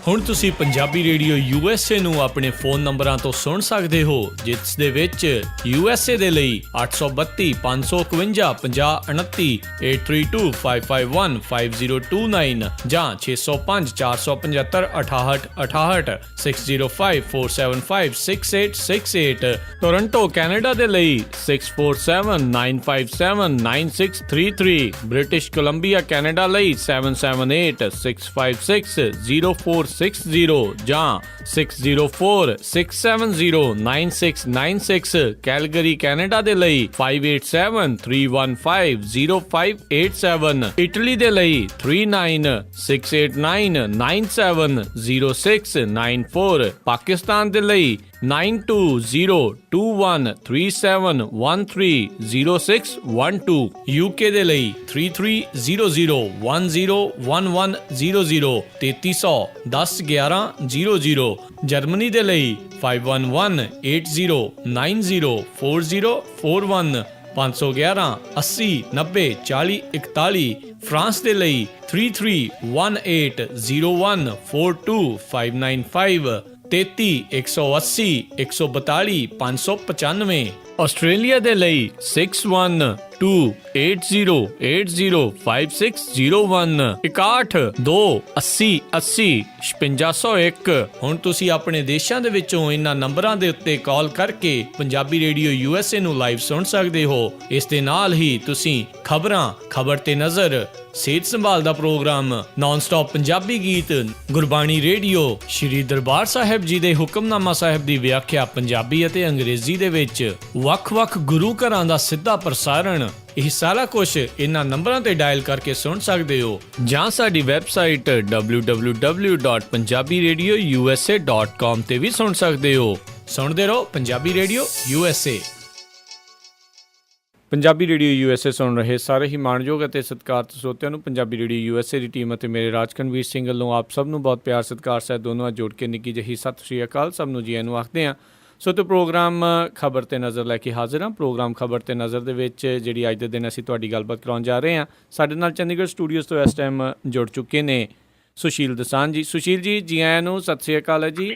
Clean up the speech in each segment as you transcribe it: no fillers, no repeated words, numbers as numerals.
ਹੁਣ ਤੁਸੀਂ Punjabi radio USA ਨੂੰ ਆਪਣੇ ਫੋਨ ਨੰਬਰਾਂ ਤੋਂ ਸੁਣ ਸਕਦੇ ਹੋ, ਜਿਸ ਦੇ ਵਿੱਚ USA ਦੇ ਲਈ 832 551 5029, 8325515029 ਜਾਂ 605 475 6868, 6054756868। ਟੋਰੰਟੋ ਕੈਨੇਡਾ ਦੇ ਲਈ 6479579633, ਬ੍ਰਿਟਿਸ਼ ਕੋਲੰਬੀਆ ਕੈਨੇਡਾ ਲਈ 7786560460 ਜਾਂ 6046709696, ਕੈਲਗਰੀ ਕੈਨੇਡਾ ਦੇ ਲਈ 5873150587, ਇਟਲੀ ਦੇ ਲਈ 396899970694, ਪਾਕਿਸਤਾਨ ਦੇ ਲਈ 92021371300612, UK ਦੇ ਲਈ 3300101100, 3300101100, ਜਰਮਨੀ ਦੇ ਲਈ 51180904041511 80904041, ਫਰਾਂਸ ਦੇ ਲਈ 3318014255, 33180142 ਆਸਟ੍ਰੇਲੀਆ ਦੇ ਲਈ 612080805601, 612080805601। ਹੁਣ ਤੁਸੀਂ ਆਪਣੇ ਦੇਸ਼ਾਂ ਦੇ ਵਿੱਚੋਂ ਇਹਨਾਂ ਨੰਬਰਾਂ ਦੇ ਉੱਤੇ ਕਾਲ ਕਰਕੇ ਪੰਜਾਬੀ ਰੇਡੀਓ USA ਨੂੰ ਲਾਈਵ ਸੁਣ ਸਕਦੇ ਹੋ। ਇਸ ਦੇ ਨਾਲ ਹੀ ਤੁਸੀਂ ਖਬਰਾਂ, ਖਬਰ ਤੇ ਨਜ਼ਰ, ਸਿਹਤ ਸੰਭਾਲ ਦਾ ਪ੍ਰੋਗਰਾਮ, ਨਾਨ ਸਟਾਪ ਪੰਜਾਬੀ ਗੀਤ, ਗੁਰਬਾਣੀ ਰੇਡੀਓ, ਸ਼੍ਰੀ ਦਰਬਾਰ ਸਾਹਿਬ ਜੀ ਦੇ ਹੁਕਮਨਾਮਾ ਸਾਹਿਬ ਦੀ ਵਿਆਖਿਆ ਪੰਜਾਬੀ ਅਤੇ ਅੰਗਰੇਜ਼ੀ ਦੇ ਵਿੱਚ, ਵੱਖ-ਵੱਖ ਗੁਰੂ ਘਰਾਂ ਦਾ ਸਿੱਧਾ ਪ੍ਰਸਾਰਣ, ਇਹ ਸਾਰਾ ਕੁਝ ਇਹਨਾਂ ਨੰਬਰਾਂ ਤੇ ਡਾਇਲ ਕਰਕੇ ਸੁਣ ਸਕਦੇ ਹੋ, ਜਾਂ ਸਾਡੀ ਵੈਬਸਾਈਟ www.punjabiradiousa.com ਤੇ ਵੀ ਸੁਣ ਸਕਦੇ ਹੋ। ਸੁਣਦੇ ਰਹੋ Punjabi radio USA। Punjabi radio USA ਸੁਣ ਰਹੇ ਸਾਰੇ ਹੀ ਮਾਣਯੋਗ ਅਤੇ ਸਤਿਕਾਰਤ ਸਰੋਤਿਆਂ ਨੂੰ ਪੰਜਾਬੀ ਰੇਡੀਓ USA ਦੀ ਟੀਮ ਅਤੇ ਮੇਰੇ ਰਾਜਕਨਵੀਰ ਸਿੰਘ ਵੱਲੋਂ ਆਪ ਸਭ ਨੂੰ ਬਹੁਤ ਪਿਆਰ ਸਤਿਕਾਰ ਸਹਿਤ ਦੋਨੋਂ ਜੋੜ ਕੇ ਨਿੱਕੀ ਜਿਹੀ ਸਤਿ ਸ਼੍ਰੀ ਅਕਾਲ। ਸਭ ਨੂੰ ਜੀ ਆਇਆਂ ਨੂੰ ਆਖਦੇ ਹਾਂ। ਸੋ ਤੇ ਪ੍ਰੋਗਰਾਮ ਖਬਰ ਤੇ ਨਜ਼ਰ ਲੈ ਕੇ ਹਾਜ਼ਰ ਹਾਂ। ਪ੍ਰੋਗਰਾਮ ਖਬਰ ਤੇ ਨਜ਼ਰ ਦੇ ਵਿੱਚ ਜਿਹੜੀ ਅੱਜ ਦੇ ਦਿਨ ਅਸੀਂ ਤੁਹਾਡੀ ਗੱਲਬਾਤ ਕਰਾਉਣ ਜਾ ਰਹੇ ਹਾਂ, ਸਾਡੇ ਨਾਲ ਚੰਡੀਗੜ੍ਹ ਸਟੂਡੀਓਜ਼ ਤੋਂ ਇਸ ਟਾਈਮ ਜੁੜ ਚੁੱਕੇ ਨੇ ਸੁਸ਼ੀਲ ਦਸਾਂਝ ਜੀ। ਸੁਸ਼ੀਲ ਜੀ, ਜੀ ਆਇਆਂ ਨੂੰ, ਸਤਿ ਸ਼੍ਰੀ ਅਕਾਲ ਹੈ ਜੀ।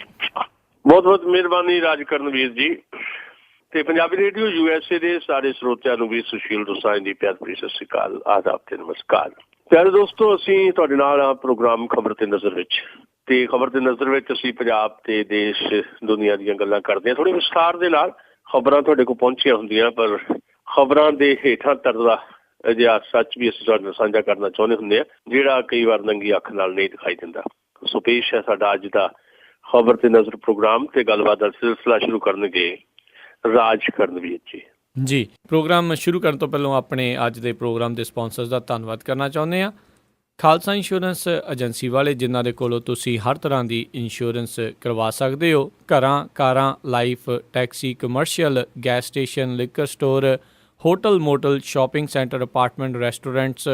ਬਹੁਤ ਬਹੁਤ ਮਿਹਰਬਾਨੀ ਰਾਜਕਰਨਵੀਰ ਜੀ, ਤੇ ਪੰਜਾਬੀ ਰੇਡੀਓ USA ਦੇ ਸਾਰੇ ਸਰੋਤਿਆਂ ਨੂੰ ਵੀ ਸੁਸ਼ੀਲ ਦਸਾਂਝ ਦੀ ਪਿਆਰ ਭਰੀ ਸਤਿ ਸ਼੍ਰੀ ਅਕਾਲ, ਆਦਾਬ ਤੇ ਨਮਸਕਾਰ। ਪਿਆਰੇ ਦੋਸਤੋ, ਅਸੀਂ ਤੁਹਾਡੇ ਨਾਲ ਆ ਪ੍ਰੋਗਰਾਮ ਖਬਰ ਤੇ ਨਜ਼ਰ ਵਿੱਚ, ਤੇ ਖਬਰ ਦੇ ਨਜ਼ਰ ਵਿੱਚ ਅਸੀਂ ਪੰਜਾਬ ਤੇ ਦੇਸ਼ ਦੁਨੀਆ ਦੀਆਂ ਗੱਲਾਂ ਕਰਦੇ ਹਾਂ। ਥੋੜ੍ਹੇ ਵਿਸਥਾਰ ਦੇ ਨਾਲ ਖਬਰਾਂ ਤੁਹਾਡੇ ਕੋਲ ਪਹੁੰਚੀਆਂ ਹੁੰਦੀਆਂ, ਪਰ ਖਬਰਾਂ ਦੇ ਹੇਠਾਂ ਤਰਦਾ ਅਜਿਹਾ ਸੱਚ ਵੀ ਅਸੀਂ ਤੁਹਾਡੇ ਨਾਲ ਸਾਂਝਾ ਕਰਨਾ ਚਾਹੁੰਦੇ ਹੁੰਦੇ ਹਾਂ, ਜਿਹੜਾ ਕਈ ਵਾਰ ਨੰਗੀ ਅੱਖ ਨਾਲ ਨਹੀਂ ਦਿਖਾਈ ਦਿੰਦਾ। ਸੋ ਪੇਸ਼ ਹੈ ਸਾਡਾ ਅੱਜ ਦਾ ਖਬਰ ਤੇ ਨਜ਼ਰ ਪ੍ਰੋਗਰਾਮ, ਤੇ ਗੱਲਬਾਤ ਦਾ ਸਿਲਸਿਲਾ ਸ਼ੁਰੂ ਕਰਨਗੇ ਰਾਜਕਰਨਵੀਰ ਜੀ। ਜੀ, ਪ੍ਰੋਗਰਾਮ ਸ਼ੁਰੂ ਕਰਨ ਤੋਂ ਪਹਿਲਾਂ ਆਪਣੇ ਅੱਜ ਦੇ ਪ੍ਰੋਗਰਾਮ ਦੇ ਸਪਾਂਸਰਸ ਦਾ ਧੰਨਵਾਦ ਕਰਨਾ ਚਾਹੁੰਦੇ ਹਾਂ। ਖਾਲਸਾ ਇੰਸ਼ੋਰੈਂਸ ਏਜੰਸੀ ਵਾਲੇ, ਜਿਨ੍ਹਾਂ ਦੇ ਕੋਲੋਂ ਤੁਸੀਂ ਹਰ ਤਰ੍ਹਾਂ ਦੀ ਇੰਸ਼ੋਰੈਂਸ ਕਰਵਾ ਸਕਦੇ ਹੋ। ਘਰਾਂ, ਕਾਰਾਂ, life, taxi, commercial, gas station, liquor store, hotel, motel, shopping centre, apartment, restaurants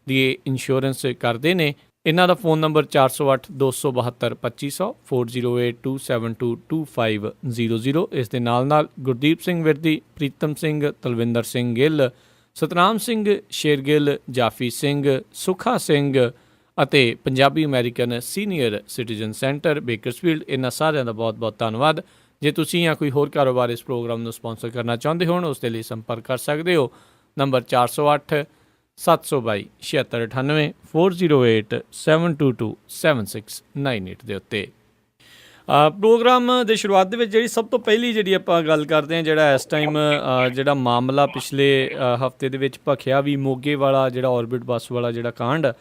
ਦੀ ਇੰਸ਼ੋਰੈਂਸ ਕਰਦੇ ਨੇ। ਇਹਨਾਂ ਦਾ ਫ਼ੋਨ ਨੰਬਰ 4082722500, 4082722500। ਇਸ ਦੇ ਨਾਲ ਨਾਲ ਗੁਰਦੀਪ ਸਿੰਘ ਵਿਰਦੀ, ਪ੍ਰੀਤਮ ਸਿੰਘ, ਤਲਵਿੰਦਰ ਸਿੰਘ ਗਿੱਲ, ਸਤਨਾਮ ਸਿੰਘ ਸ਼ੇਰਗਿੱਲ, ਜਾਫੀ ਸਿੰਘ, ਸੁਖਾ ਸਿੰਘ ਅਤੇ Punjabi American senior citizen centre, Bakersfield, ਇਹਨਾਂ ਸਾਰਿਆਂ ਦਾ ਬਹੁਤ ਬਹੁਤ ਧੰਨਵਾਦ। ਜੇ ਤੁਸੀਂ ਜਾਂ ਕੋਈ ਹੋਰ ਕਾਰੋਬਾਰ ਇਸ ਪ੍ਰੋਗਰਾਮ ਨੂੰ ਸਪਾਂਸਰ ਕਰਨਾ ਚਾਹੁੰਦੇ ਹੋਣ, ਉਸ ਦੇ ਲਈ ਸੰਪਰਕ ਕਰ ਸਕਦੇ ਹੋ। ਨੰਬਰ 408 722 7698, 408 722 7698 ਦੇ ਉੱਤੇ। ਪ੍ਰੋਗਰਾਮ ਦੇ ਸ਼ੁਰੂਆਤ ਦੇ ਵਿੱਚ ਜਿਹੜੀ ਸਭ ਤੋਂ ਪਹਿਲੀ ਜਿਹੜੀ ਆਪਾਂ ਗੱਲ ਕਰਦੇ ਹਾਂ, ਜਿਹੜਾ ਇਸ ਟਾਈਮ ਜਿਹੜਾ ਮਾਮਲਾ ਪਿਛਲੇ ਹਫ਼ਤੇ ਦੇ ਵਿੱਚ ਭਖਿਆ ਵੀ, ਮੋਗੇ ਵਾਲਾ ਜਿਹੜਾ ਔਰਬਿਟ ਬੱਸ ਵਾਲਾ ਜਿਹੜਾ ਕਾਂਡ,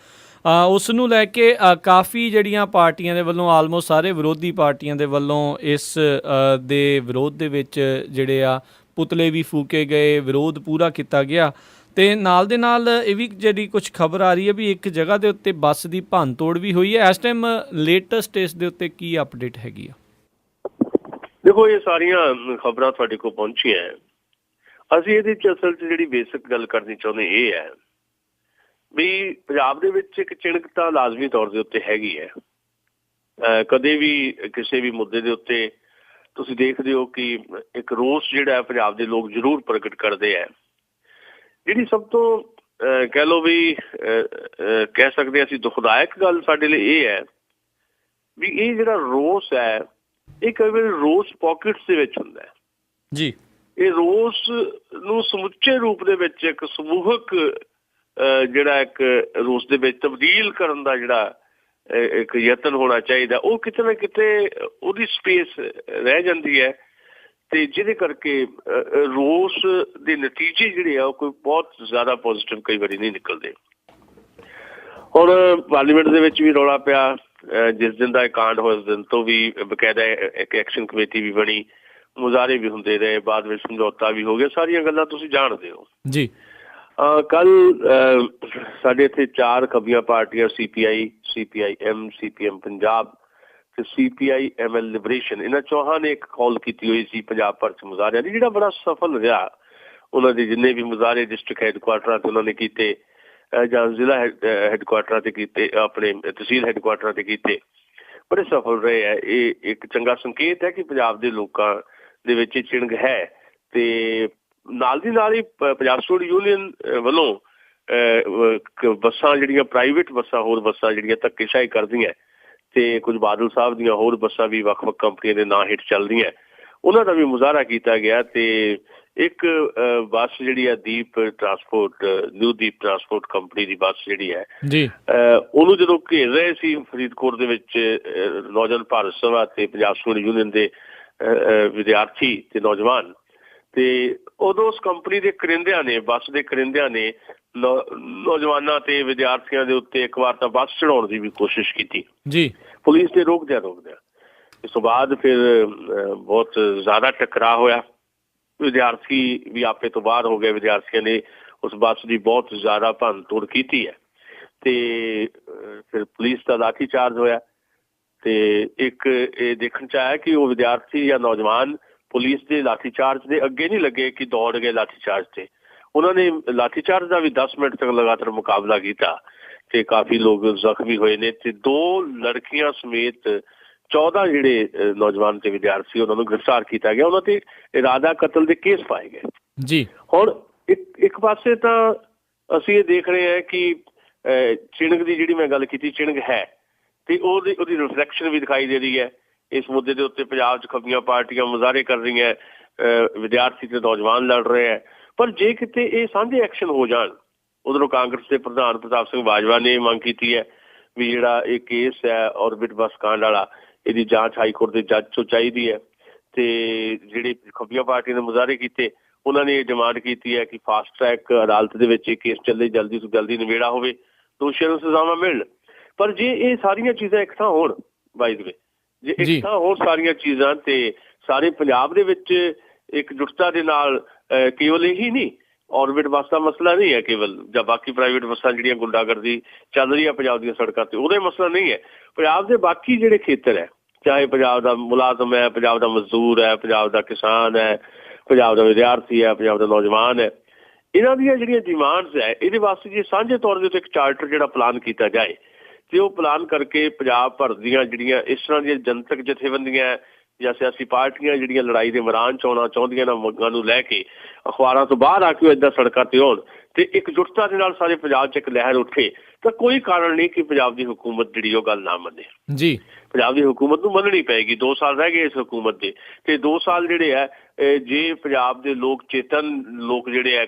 ਉਸ ਨੂੰ ਲੈ ਕੇ ਕਾਫੀ ਜਿਹੜੀਆਂ ਪਾਰਟੀਆਂ ਦੇ ਵੱਲੋਂ, ਆਲਮੋਸਟ ਸਾਰੇ ਵਿਰੋਧੀ ਪਾਰਟੀਆਂ ਦੇ ਵੱਲੋਂ ਇਸ ਦੇ ਵਿਰੋਧ ਦੇ ਵਿੱਚ ਜਿਹੜੇ ਆ ਪੁਤਲੇ ਵੀ ਫੂਕੇ ਗਏ, ਵਿਰੋਧ ਪੂਰਾ ਕੀਤਾ ਗਿਆ। ਤੇ ਨਾਲ ਦੇ ਨਾਲ ਇਹ ਵੀ ਜਿਹੜੀ ਕੁਝ ਖਬਰ ਆ ਰਹੀ ਹੈ ਵੀ ਇੱਕ ਜਗ੍ਹਾ ਦੇ ਉੱਤੇ ਬੱਸ ਦੀ ਭੰਨ ਤੋੜ ਵੀ ਹੋਈ ਹੈ। ਇਸ ਟਾਈਮ ਲੇਟੈਸਟ ਇਸ ਦੇ ਉੱਤੇ ਕੀ ਅਪਡੇਟ ਹੈਗੀ ਆ? ਦੇਖੋ, ਇਹ ਸਾਰੀਆਂ ਖਬਰਾਂ ਤੁਹਾਡੇ ਕੋਲ ਪਹੁੰਚੀਆਂ। ਅਸੀਂ ਇਹਦੇ 'ਚ ਅਸਲ 'ਚ ਜਿਹੜੀ ਬੇਸਿਕ ਗੱਲ ਕਰਨੀ ਚਾਹੁੰਦੇ ਇਹ ਹੈ ਵੀ ਪੰਜਾਬ ਦੇ ਵਿੱਚ ਇੱਕ ਚਿਣਕ ਤਾਂ ਲਾਜ਼ਮੀ ਤੌਰ ਦੇ ਉੱਤੇ ਹੈਗੀ ਹੈ। ਕਦੇ ਵੀ ਕਿਸੇ ਵੀ ਮੁੱਦੇ ਦੇ ਉੱਤੇ ਤੁਸੀਂ ਦੇਖਦੇ ਹੋ ਕਿ ਇੱਕ ਰੋਸ ਜਿਹੜਾ ਹੈ ਪੰਜਾਬ ਦੇ ਲੋਕ ਜ਼ਰੂਰ ਪ੍ਰਗਟ ਕਰਦੇ ਹੈ। ਜਿਹੜੀ ਸਭ ਤੋਂ ਕਹਿ ਲਓ ਵੀ ਕਹਿ ਸਕਦੇ ਅਸੀਂ ਦੁਖਦਾਇਕ ਗੱਲ ਸਾਡੇ ਲਈ ਇਹ ਹੈ ਵੀ ਇਹ ਜਿਹੜਾ ਰੋਸ ਹੈ ਇਹ ਕਈ ਵਾਰੀ ਰੋਸ ਪਾਕਟਸ ਦੇ ਵਿੱਚ ਹੁੰਦਾ ਹੈ ਜੀ। ਇਹ ਰੋਸ ਨੂੰ ਸਮੁੱਚੇ ਰੂਪ ਦੇ ਵਿੱਚ ਇੱਕ ਸਮੂਹਕ ਜਿਹੜਾ ਇੱਕ ਰੋਸ ਦੇ ਵਿੱਚ ਤਬਦੀਲ ਕਰਨ ਦਾ ਜਿਹੜਾ ਇੱਕ ਯਤਨ ਹੋਣਾ ਚਾਹੀਦਾ, ਉਹ ਕਿਤੇ ਨਾ ਕਿਤੇ ਉਹਦੀ ਸਪੇਸ ਰਹਿ ਜਾਂਦੀ ਹੈ ਤੇ ਜਿਹਦੇ ਕਰਕੇ ਰੋਸ ਦੇ ਨਤੀਜੇ ਜਿਹੜੇ ਆ ਉਹ ਕੋਈ ਬਹੁਤ ਜ਼ਿਆਦਾ ਪੋਜ਼ਿਟਿਵ ਕਈ ਵਾਰੀ ਨਹੀਂ ਨਿਕਲਦੇ। ਹੁਣ ਪਾਰਲੀਮੈਂਟ ਦੇ ਵਿੱਚ ਵੀ ਰੌਲਾ ਪਿਆ, ਜਿਸ ਦਿਨ ਦਾ ਇਹ ਕਾਂਡ ਹੋਇਆ ਉਸ ਦਿਨ ਤੋਂ ਵੀ ਬਕਾਇਦਾ ਇੱਕ ਐਕਸ਼ਨ ਕਮੇਟੀ ਵੀ ਬਣੀ, ਮੁਜ਼ਾਹਰੇ ਵੀ ਹੁੰਦੇ ਰਹੇ, ਬਾਅਦ ਵਿੱਚ ਸਮਝੌਤਾ ਵੀ ਹੋ ਗਿਆ, ਸਾਰੀਆਂ ਗੱਲਾਂ ਤੁਸੀਂ ਜਾਣਦੇ ਹੋ ਜੀ। ਕੱਲ ਸਾਡੇ ਇੱਥੇ 4 ਖੱਬੀਆਂ ਪਾਰਟੀਆਂ CPI, CPIM, CPM ਪੰਜਾਬ ਤੇ CPI-ML ਲਿਬਰੇਸ਼ਨ, ਇਹਨਾਂ ਚੌਹਾਂ ਨੇ ਇੱਕ ਕਾਲ ਕੀਤੀ ਹੋਈ ਸੀ ਪੰਜਾਬ ਭਰ 'ਚ ਮੁਜ਼ਾਹਰਿਆਂ ਦੀ, ਜਿਹੜਾ ਬੜਾ ਸਫਲ ਰਿਹਾ। ਉਹਨਾਂ ਦੇ ਜਿੰਨੇ ਵੀ ਮੁਜ਼ਾਹਰੇ ਡਿਸਟ੍ਰਿਕਟ ਹੈਡਕੁਆਟਰਾਂ 'ਤੇ ਉਹਨਾਂ ਨੇ ਕੀਤੇ ਜਾਂ ਜ਼ਿਲ੍ਹਾ ਹੈਡਕੁਆਟਰਾਂ 'ਤੇ ਕੀਤੇ, ਆਪਣੇ ਤਹਿਸੀਲ ਹੈਡਕੁਆਟਰਾਂ 'ਤੇ ਕੀਤੇ, ਬੜੇ ਸਫਲ ਰਹੇ ਹੈ। ਇਹ ਇੱਕ ਚੰਗਾ ਸੰਕੇਤ ਹੈ ਕਿ ਪੰਜਾਬ ਦੇ ਲੋਕਾਂ ਦੇ ਵਿੱਚ ਇਹ ਚਿਣਗ ਹੈ। ਤੇ ਨਾਲ ਦੀ ਨਾਲ ਹੀ ਪੰਜਾਬ ਸਟੂਡੈਂਟ ਯੂਨੀਅਨ ਵੱਲੋਂ ਬੱਸਾਂ ਜਿਹੜੀਆਂ ਪ੍ਰਾਈਵੇਟ ਬੱਸਾਂ, ਹੋਰ ਬੱਸਾਂ ਜਿਹੜੀਆਂ ਧੱਕੇਸ਼ਾਹੀ ਕਰਦੀਆਂ ਤੇ ਕੁਝ ਬਾਦਲ ਸਾਹਿਬ ਦੀਆਂ ਹੋਰ ਬੱਸਾਂ ਵੀ ਵੱਖ-ਵੱਖ ਕੰਪਨੀਆਂ ਦੇ ਨਾਂ ਹੇਠ ਚੱਲ ਰਹੀਆਂ, ਉਹਨਾਂ ਦਾ ਵੀ ਮੁਜ਼ਾਹਰਾ ਕੀਤਾ ਗਿਆ। ਤੇ ਇੱਕ ਬੱਸ ਜਿਹੜੀ ਹੈ ਦੀਪ ਟਰਾਂਸਪੋਰਟ, ਨਿਊ ਦੀਪ ਟਰਾਂਸਪੋਰਟ ਕੰਪਨੀ ਦੀ ਬੱਸ ਜਿਹੜੀ ਹੈ ਜੀ, ਉਹਨੂੰ ਜਦੋਂ ਘੇਰ ਰਹੇ ਸੀ ਫਰੀਦਕੋਟ ਦੇ ਵਿੱਚ ਨੌਜਵਾਨ ਭਾਰਤ ਸਭਾ ਤੇ ਪੰਜਾਬ ਸਟੂਡੈਂਟ ਯੂਨੀਅਨ ਦੇ ਵਿਦਿਆਰਥੀ ਤੇ ਨੌਜਵਾਨ, ਤੇ ਉਦੋਂ ਉਸ ਕੰਪਨੀ ਦੇ ਕਰਿੰਦਿਆਂ ਨੇ, ਬੱਸ ਦੇ ਕਰਿੰਦਿਆਂ ਨੇ ਨੌਜਵਾਨਾਂ ਤੇ ਵਿਦਿਆਰਥੀਆਂ ਦੇ ਉੱਤੇ ਇੱਕ ਵਾਰ ਤਾਂ ਬੱਸ ਚੜਾਉਣ ਦੀ ਵੀ ਕੋਸ਼ਿਸ਼ ਕੀਤੀ ਜੀ, ਪੁਲਿਸ ਨੇ ਰੋਕਦਿਆਂ। ਇਸ ਤੋਂ ਬਾਅਦ ਫਿਰ ਬਹੁਤ ਜ਼ਿਆਦਾ ਟਕਰਾਅ ਹੋਇਆ, ਵਿਦਿਆਰਥੀ ਵੀ ਆਪੇ ਤੋਂ ਬਾਹਰ ਹੋ ਗਏ, ਵਿਦਿਆਰਥੀਆਂ ਨੇ ਉਸ ਬੱਸ ਦੀ ਬਹੁਤ ਜ਼ਿਆਦਾ ਭੰਨ ਤੋੜ ਕੀਤੀ ਹੈ ਤੇ ਫਿਰ ਪੁਲਿਸ ਦਾ ਲਾਠੀ ਚਾਰਜ ਹੋਇਆ। ਤੇ ਇੱਕ ਇਹ ਦੇਖਣ 'ਚ ਆਇਆ ਕਿ ਉਹ ਵਿਦਿਆਰਥੀ ਜਾਂ ਨੌਜਵਾਨ ਪੁਲਿਸ ਦੇ ਲਾਠੀ ਚਾਰਜ ਦੇ ਅੱਗੇ ਨਹੀਂ ਲੱਗੇ ਕਿ ਦੌੜ ਗਏ ਲਾਠੀ ਚਾਰਜ ਤੇ, ਉਹਨਾਂ ਨੇ ਲਾਠੀ ਚਾਰਜ ਦਾ ਵੀ 10 ਮਿੰਟ ਤੱਕ ਲਗਾਤਾਰ ਮੁਕਾਬਲਾ ਕੀਤਾ ਤੇ ਕਾਫੀ ਲੋਕ ਜ਼ਖਮੀ ਹੋਏ ਨੇ ਤੇ 2 ਲੜਕੀਆਂ ਸਮੇਤ 14 ਜਿਹੜੇ ਨੌਜਵਾਨ ਤੇ ਵਿਦਿਆਰਥੀ ਉਹਨਾਂ ਨੂੰ ਗ੍ਰਿਫਤਾਰ ਕੀਤਾ ਗਿਆ, ਉਹਨਾਂ ਤੇ ਇਰਾਦਾ ਕਤਲ ਦੇ ਕੇਸ ਪਾਏ ਗਏ ਜੀ। ਹੁਣ ਇੱਕ ਪਾਸੇ ਤਾਂ ਅਸੀਂ ਇਹ ਦੇਖ ਰਹੇ ਹਾਂ ਕਿ ਚਿਣਗ ਦੀ ਜਿਹੜੀ ਮੈਂ ਗੱਲ ਕੀਤੀ, ਚਿਣਗ ਹੈ ਤੇ ਉਹਦੀ ਰਿਫਲੈਕਸ਼ਨ ਵੀ ਦਿਖਾਈ ਦੇ ਰਹੀ ਹੈ। ਇਸ ਮੁੱਦੇ ਦੇ ਉੱਤੇ ਪੰਜਾਬ 'ਚ ਖੱਬੀਆਂ ਪਾਰਟੀਆਂ ਮੁਜ਼ਾਹਰੇ ਕਰ ਰਹੀਆਂ, ਵਿਦਿਆਰਥੀ ਤੇ ਨੌਜਵਾਨ ਲੜ ਰਹੇ ਹੈ, ਪਰ ਜੇ ਕਿਤੇ ਇਹ ਸਾਂਝੇ ਐਕਸ਼ਨ ਹੋ ਜਾਣ, ਉਧਰੋਂ ਕਾਂਗਰਸ ਦੇ ਪ੍ਰਧਾਨ ਪ੍ਰਤਾਪ ਸਿੰਘ ਬਾਜਵਾ ਨੇ ਮੰਗ ਕੀਤੀ ਹੈ ਵੀ ਜਿਹੜਾ ਇਹ ਕੇਸ ਹੈ ਔਰਬਿਟ ਬੱਸ ਕਾਂਡ ਵਾਲਾ, ਇਹਦੀ ਜਾਂਚ ਹਾਈਕੋਰਟ ਦੇ ਜੱਜ ਤੋਂ ਚਾਹੀਦੀ ਹੈ। ਤੇ ਜਿਹੜੇ ਖੱਬੀਆਂ ਪਾਰਟੀਆਂ ਨੇ ਮੁਜ਼ਾਹਰੇ ਕੀਤੇ, ਉਹਨਾਂ ਨੇ ਇਹ ਡਿਮਾਂਡ ਕੀਤੀ ਹੈ ਕਿ ਫਾਸਟ ਟਰੈਕ ਅਦਾਲਤ ਦੇ ਵਿੱਚ ਇਹ ਕੇਸ ਚੱਲੇ, ਜਲਦੀ ਤੋਂ ਜਲਦੀ ਨਿਬੇੜਾ ਹੋਵੇ, ਦੋਸ਼ੀਆਂ ਨੂੰ ਸਜ਼ਾਵਾਂ ਮਿਲਣ। ਪਰ ਜੇ ਇਹ ਸਾਰੀਆਂ ਚੀਜ਼ਾਂ ਇੱਕ ਥਾਂ ਹੋਣ, ਬਾਈ ਦੇ ਜੇ ਇੱਕ ਥਾਂ ਹੋਣ ਸਾਰੀਆਂ ਚੀਜ਼ਾਂ, ਤੇ ਸਾਰੇ ਪੰਜਾਬ ਦੇ ਵਿੱਚ ਇਕਜੁੱਟਤਾ ਦੇ ਨਾਲ, ਕੇਵਲ ਇਹੀ ਨਹੀਂ ਔਰਬਿਟ ਬੱਸ ਦਾ ਮਸਲਾ ਨਹੀਂ ਹੈ ਕੇਵਲ, ਜਾਂ ਬਾਕੀ ਪ੍ਰਾਈਵੇਟ ਬੱਸਾਂ ਜਿਹੜੀਆਂ ਗੁੰਡਾਗਰਦੀ ਚੱਲ ਰਹੀ ਹੈ ਪੰਜਾਬ ਦੀਆਂ ਸੜਕਾਂ ਤੇ, ਉਹਦਾ ਮਸਲਾ ਨਹੀਂ ਹੈ। ਪੰਜਾਬ ਦੇ ਬਾਕੀ ਜਿਹੜੇ ਖੇਤਰ ਹੈ, ਚਾਹੇ ਪੰਜਾਬ ਦਾ ਮੁਲਾਜ਼ਮ ਹੈ, ਪੰਜਾਬ ਦਾ ਮਜ਼ਦੂਰ ਹੈ, ਪੰਜਾਬ ਦਾ ਕਿਸਾਨ ਹੈ, ਪੰਜਾਬ ਦਾ ਵਿਦਿਆਰਥੀ ਹੈ, ਪੰਜਾਬ ਦਾ ਨੌਜਵਾਨ ਹੈ, ਇਹਨਾਂ ਦੀਆਂ ਜਿਹੜੀਆਂ ਡਿਮਾਂਡਸ ਹੈ, ਇਹਦੇ ਵਾਸਤੇ ਜੇ ਸਾਂਝੇ ਤੌਰ ਦੇ ਉੱਤੇ ਇੱਕ ਚਾਰਟਰ ਜਿਹੜਾ ਪਲਾਨ ਕੀਤਾ ਜਾਏ ਤੇ ਉਹ ਪਲਾਨ ਕਰਕੇ ਪੰਜਾਬ ਭਰ ਦੀਆਂ ਜਿਹੜੀਆਂ ਇਸ ਤਰ੍ਹਾਂ ਦੀਆਂ ਜਨਤਕ ਜਥੇਬੰਦੀਆਂ ਜਾਂ ਸਿਆਸੀ ਪਾਰਟੀਆਂ ਜਿਹੜੀਆਂ ਲੜਾਈ ਦੇ ਮੈਦਾਨ 'ਚ ਆਉਣਾ ਚਾਹੁੰਦੀਆਂ ਨੇ, ਮੰਗਾਂ ਨੂੰ ਲੈ ਕੇ ਅਖਬਾਰਾਂ ਤੋਂ ਬਾਹਰ ਆ ਕੇ ਉਹ ਏਦਾਂ ਸੜਕਾਂ ਤੇ ਆਉਣ ਤੇ ਇਕਜੁੱਟਤਾ ਦੇ ਨਾਲ ਸਾਰੇ ਪੰਜਾਬ 'ਚ ਇੱਕ ਲਹਿਰ ਉੱਠੇ, ਤਾਂ ਕੋਈ ਕਾਰਨ ਨਹੀਂ ਕਿ ਪੰਜਾਬ ਦੀ ਹੁਕੂਮਤ ਜਿਹੜੀ ਉਹ ਗੱਲ ਨਾ ਮੰਨੇ ਜੀ। ਪੰਜਾਬ ਦੀ ਹੁਕੂਮਤ ਨੂੰ ਮੰਨਣੀ ਪਏਗੀ। 2 ਸਾਲ ਰਹਿ ਗਏ ਇਸ ਹੁਕੂਮਤ ਦੇ, ਤੇ 2 ਸਾਲ ਜਿਹੜੇ ਆ ਜੇ ਪੰਜਾਬ ਦੇ ਲੋਕ ਚੇਤਨ ਲੋਕ ਜਿਹੜੇ ਆ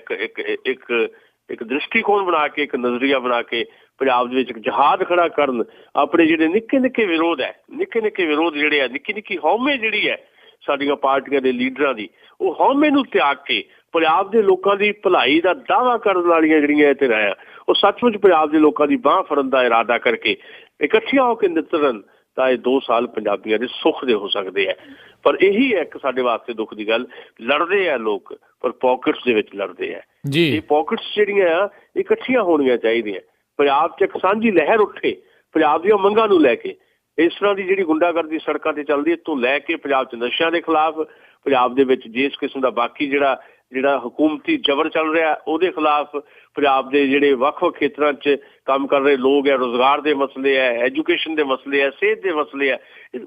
ਇੱਕ ਦ੍ਰਿਸ਼ਟੀਕੋਣ ਬਣਾ ਕੇ, ਇੱਕ ਨਜ਼ਰੀਆ ਬਣਾ ਕੇ ਪੰਜਾਬ ਦੇ ਵਿੱਚ ਇੱਕ ਜਹਾਦ ਖੜਾ ਕਰਨ, ਆਪਣੇ ਜਿਹੜੇ ਨਿੱਕੇ ਨਿੱਕੇ ਵਿਰੋਧ ਹੈ, ਨਿੱਕੇ ਨਿੱਕੇ ਵਿਰੋਧ ਜਿਹੜੇ ਆ, ਨਿੱਕੀ ਨਿੱਕੀ ਹਉਮੈ ਜਿਹੜੀ ਹੈ ਸਾਡੀਆਂ ਪਾਰਟੀਆਂ ਦੇ ਲੀਡਰਾਂ ਦੀ, ਉਹ ਹਉਮੈ ਨੂੰ ਤਿਆਗ ਕੇ ਪੰਜਾਬ ਦੇ ਲੋਕਾਂ ਦੀ ਭਲਾਈ ਦਾ ਦਾਅਵਾ ਕਰਨ ਵਾਲੀਆਂ ਜਿਹੜੀਆਂ ਇਹ ਧਿਰਾਂ ਆ, ਉਹ ਸੱਚਮੁੱਚ ਪੰਜਾਬ ਦੇ ਲੋਕਾਂ ਦੀ ਬਾਂਹ ਫੜਨ ਦਾ ਇਰਾਦਾ ਕਰਕੇ ਇਕੱਠੀਆਂ ਹੋ ਕੇ ਨਿੱਤਰਨ, ਤਾਂ ਇਹ 2 ਸਾਲ ਪੰਜਾਬੀਆਂ ਦੇ ਸੁੱਖ ਦੇ ਹੋ ਸਕਦੇ ਹੈ। ਪਰ ਇਹੀ ਹੈ ਇੱਕ ਸਾਡੇ ਵਾਸਤੇ ਦੁੱਖ ਦੀ ਗੱਲ, ਲੜਦੇ ਆ ਲੋਕ ਪਰ ਪਾਕਟਸ ਦੇ ਵਿੱਚ ਲੜਦੇ ਆ। ਇਹ ਪਾਕਟਸ ਜਿਹੜੀਆਂ ਆ ਇਕੱਠੀਆਂ ਹੋਣੀਆਂ ਚਾਹੀਦੀਆਂ, ਪੰਜਾਬ 'ਚ ਇੱਕ ਸਾਂਝੀ ਲਹਿਰ ਉੱਠੇ ਪੰਜਾਬ ਦੀਆਂ ਮੰਗਾਂ ਨੂੰ ਲੈ ਕੇ। ਇਸ ਤਰ੍ਹਾਂ ਦੀ ਜਿਹੜੀ ਗੁੰਡਾਗਰਦੀ ਸੜਕਾਂ ਤੇ ਚੱਲਦੀ ਹੈ ਤੋਂ ਲੈ ਕੇ ਪੰਜਾਬ 'ਚ ਨਸ਼ਿਆਂ ਦੇ ਖਿਲਾਫ, ਪੰਜਾਬ ਦੇ ਵਿੱਚ ਜਿਸ ਕਿਸਮ ਦਾ ਬਾਕੀ ਜਿਹੜਾ ਹਕੂਮਤੀ ਜ਼ਬਰ ਚੱਲ ਰਿਹਾ ਉਹਦੇ ਖਿਲਾਫ, ਪੰਜਾਬ ਦੇ ਜਿਹੜੇ ਵੱਖ-ਵੱਖ ਖੇਤਰਾਂ 'ਚ ਕੰਮ ਕਰ ਰਹੇ ਲੋਕ ਹੈ, ਰੁਜ਼ਗਾਰ ਦੇ ਮਸਲੇ ਹੈ, ਐਜੂਕੇਸ਼ਨ ਦੇ ਮਸਲੇ ਹੈ, ਸਿਹਤ ਦੇ ਮਸਲੇ ਹੈ,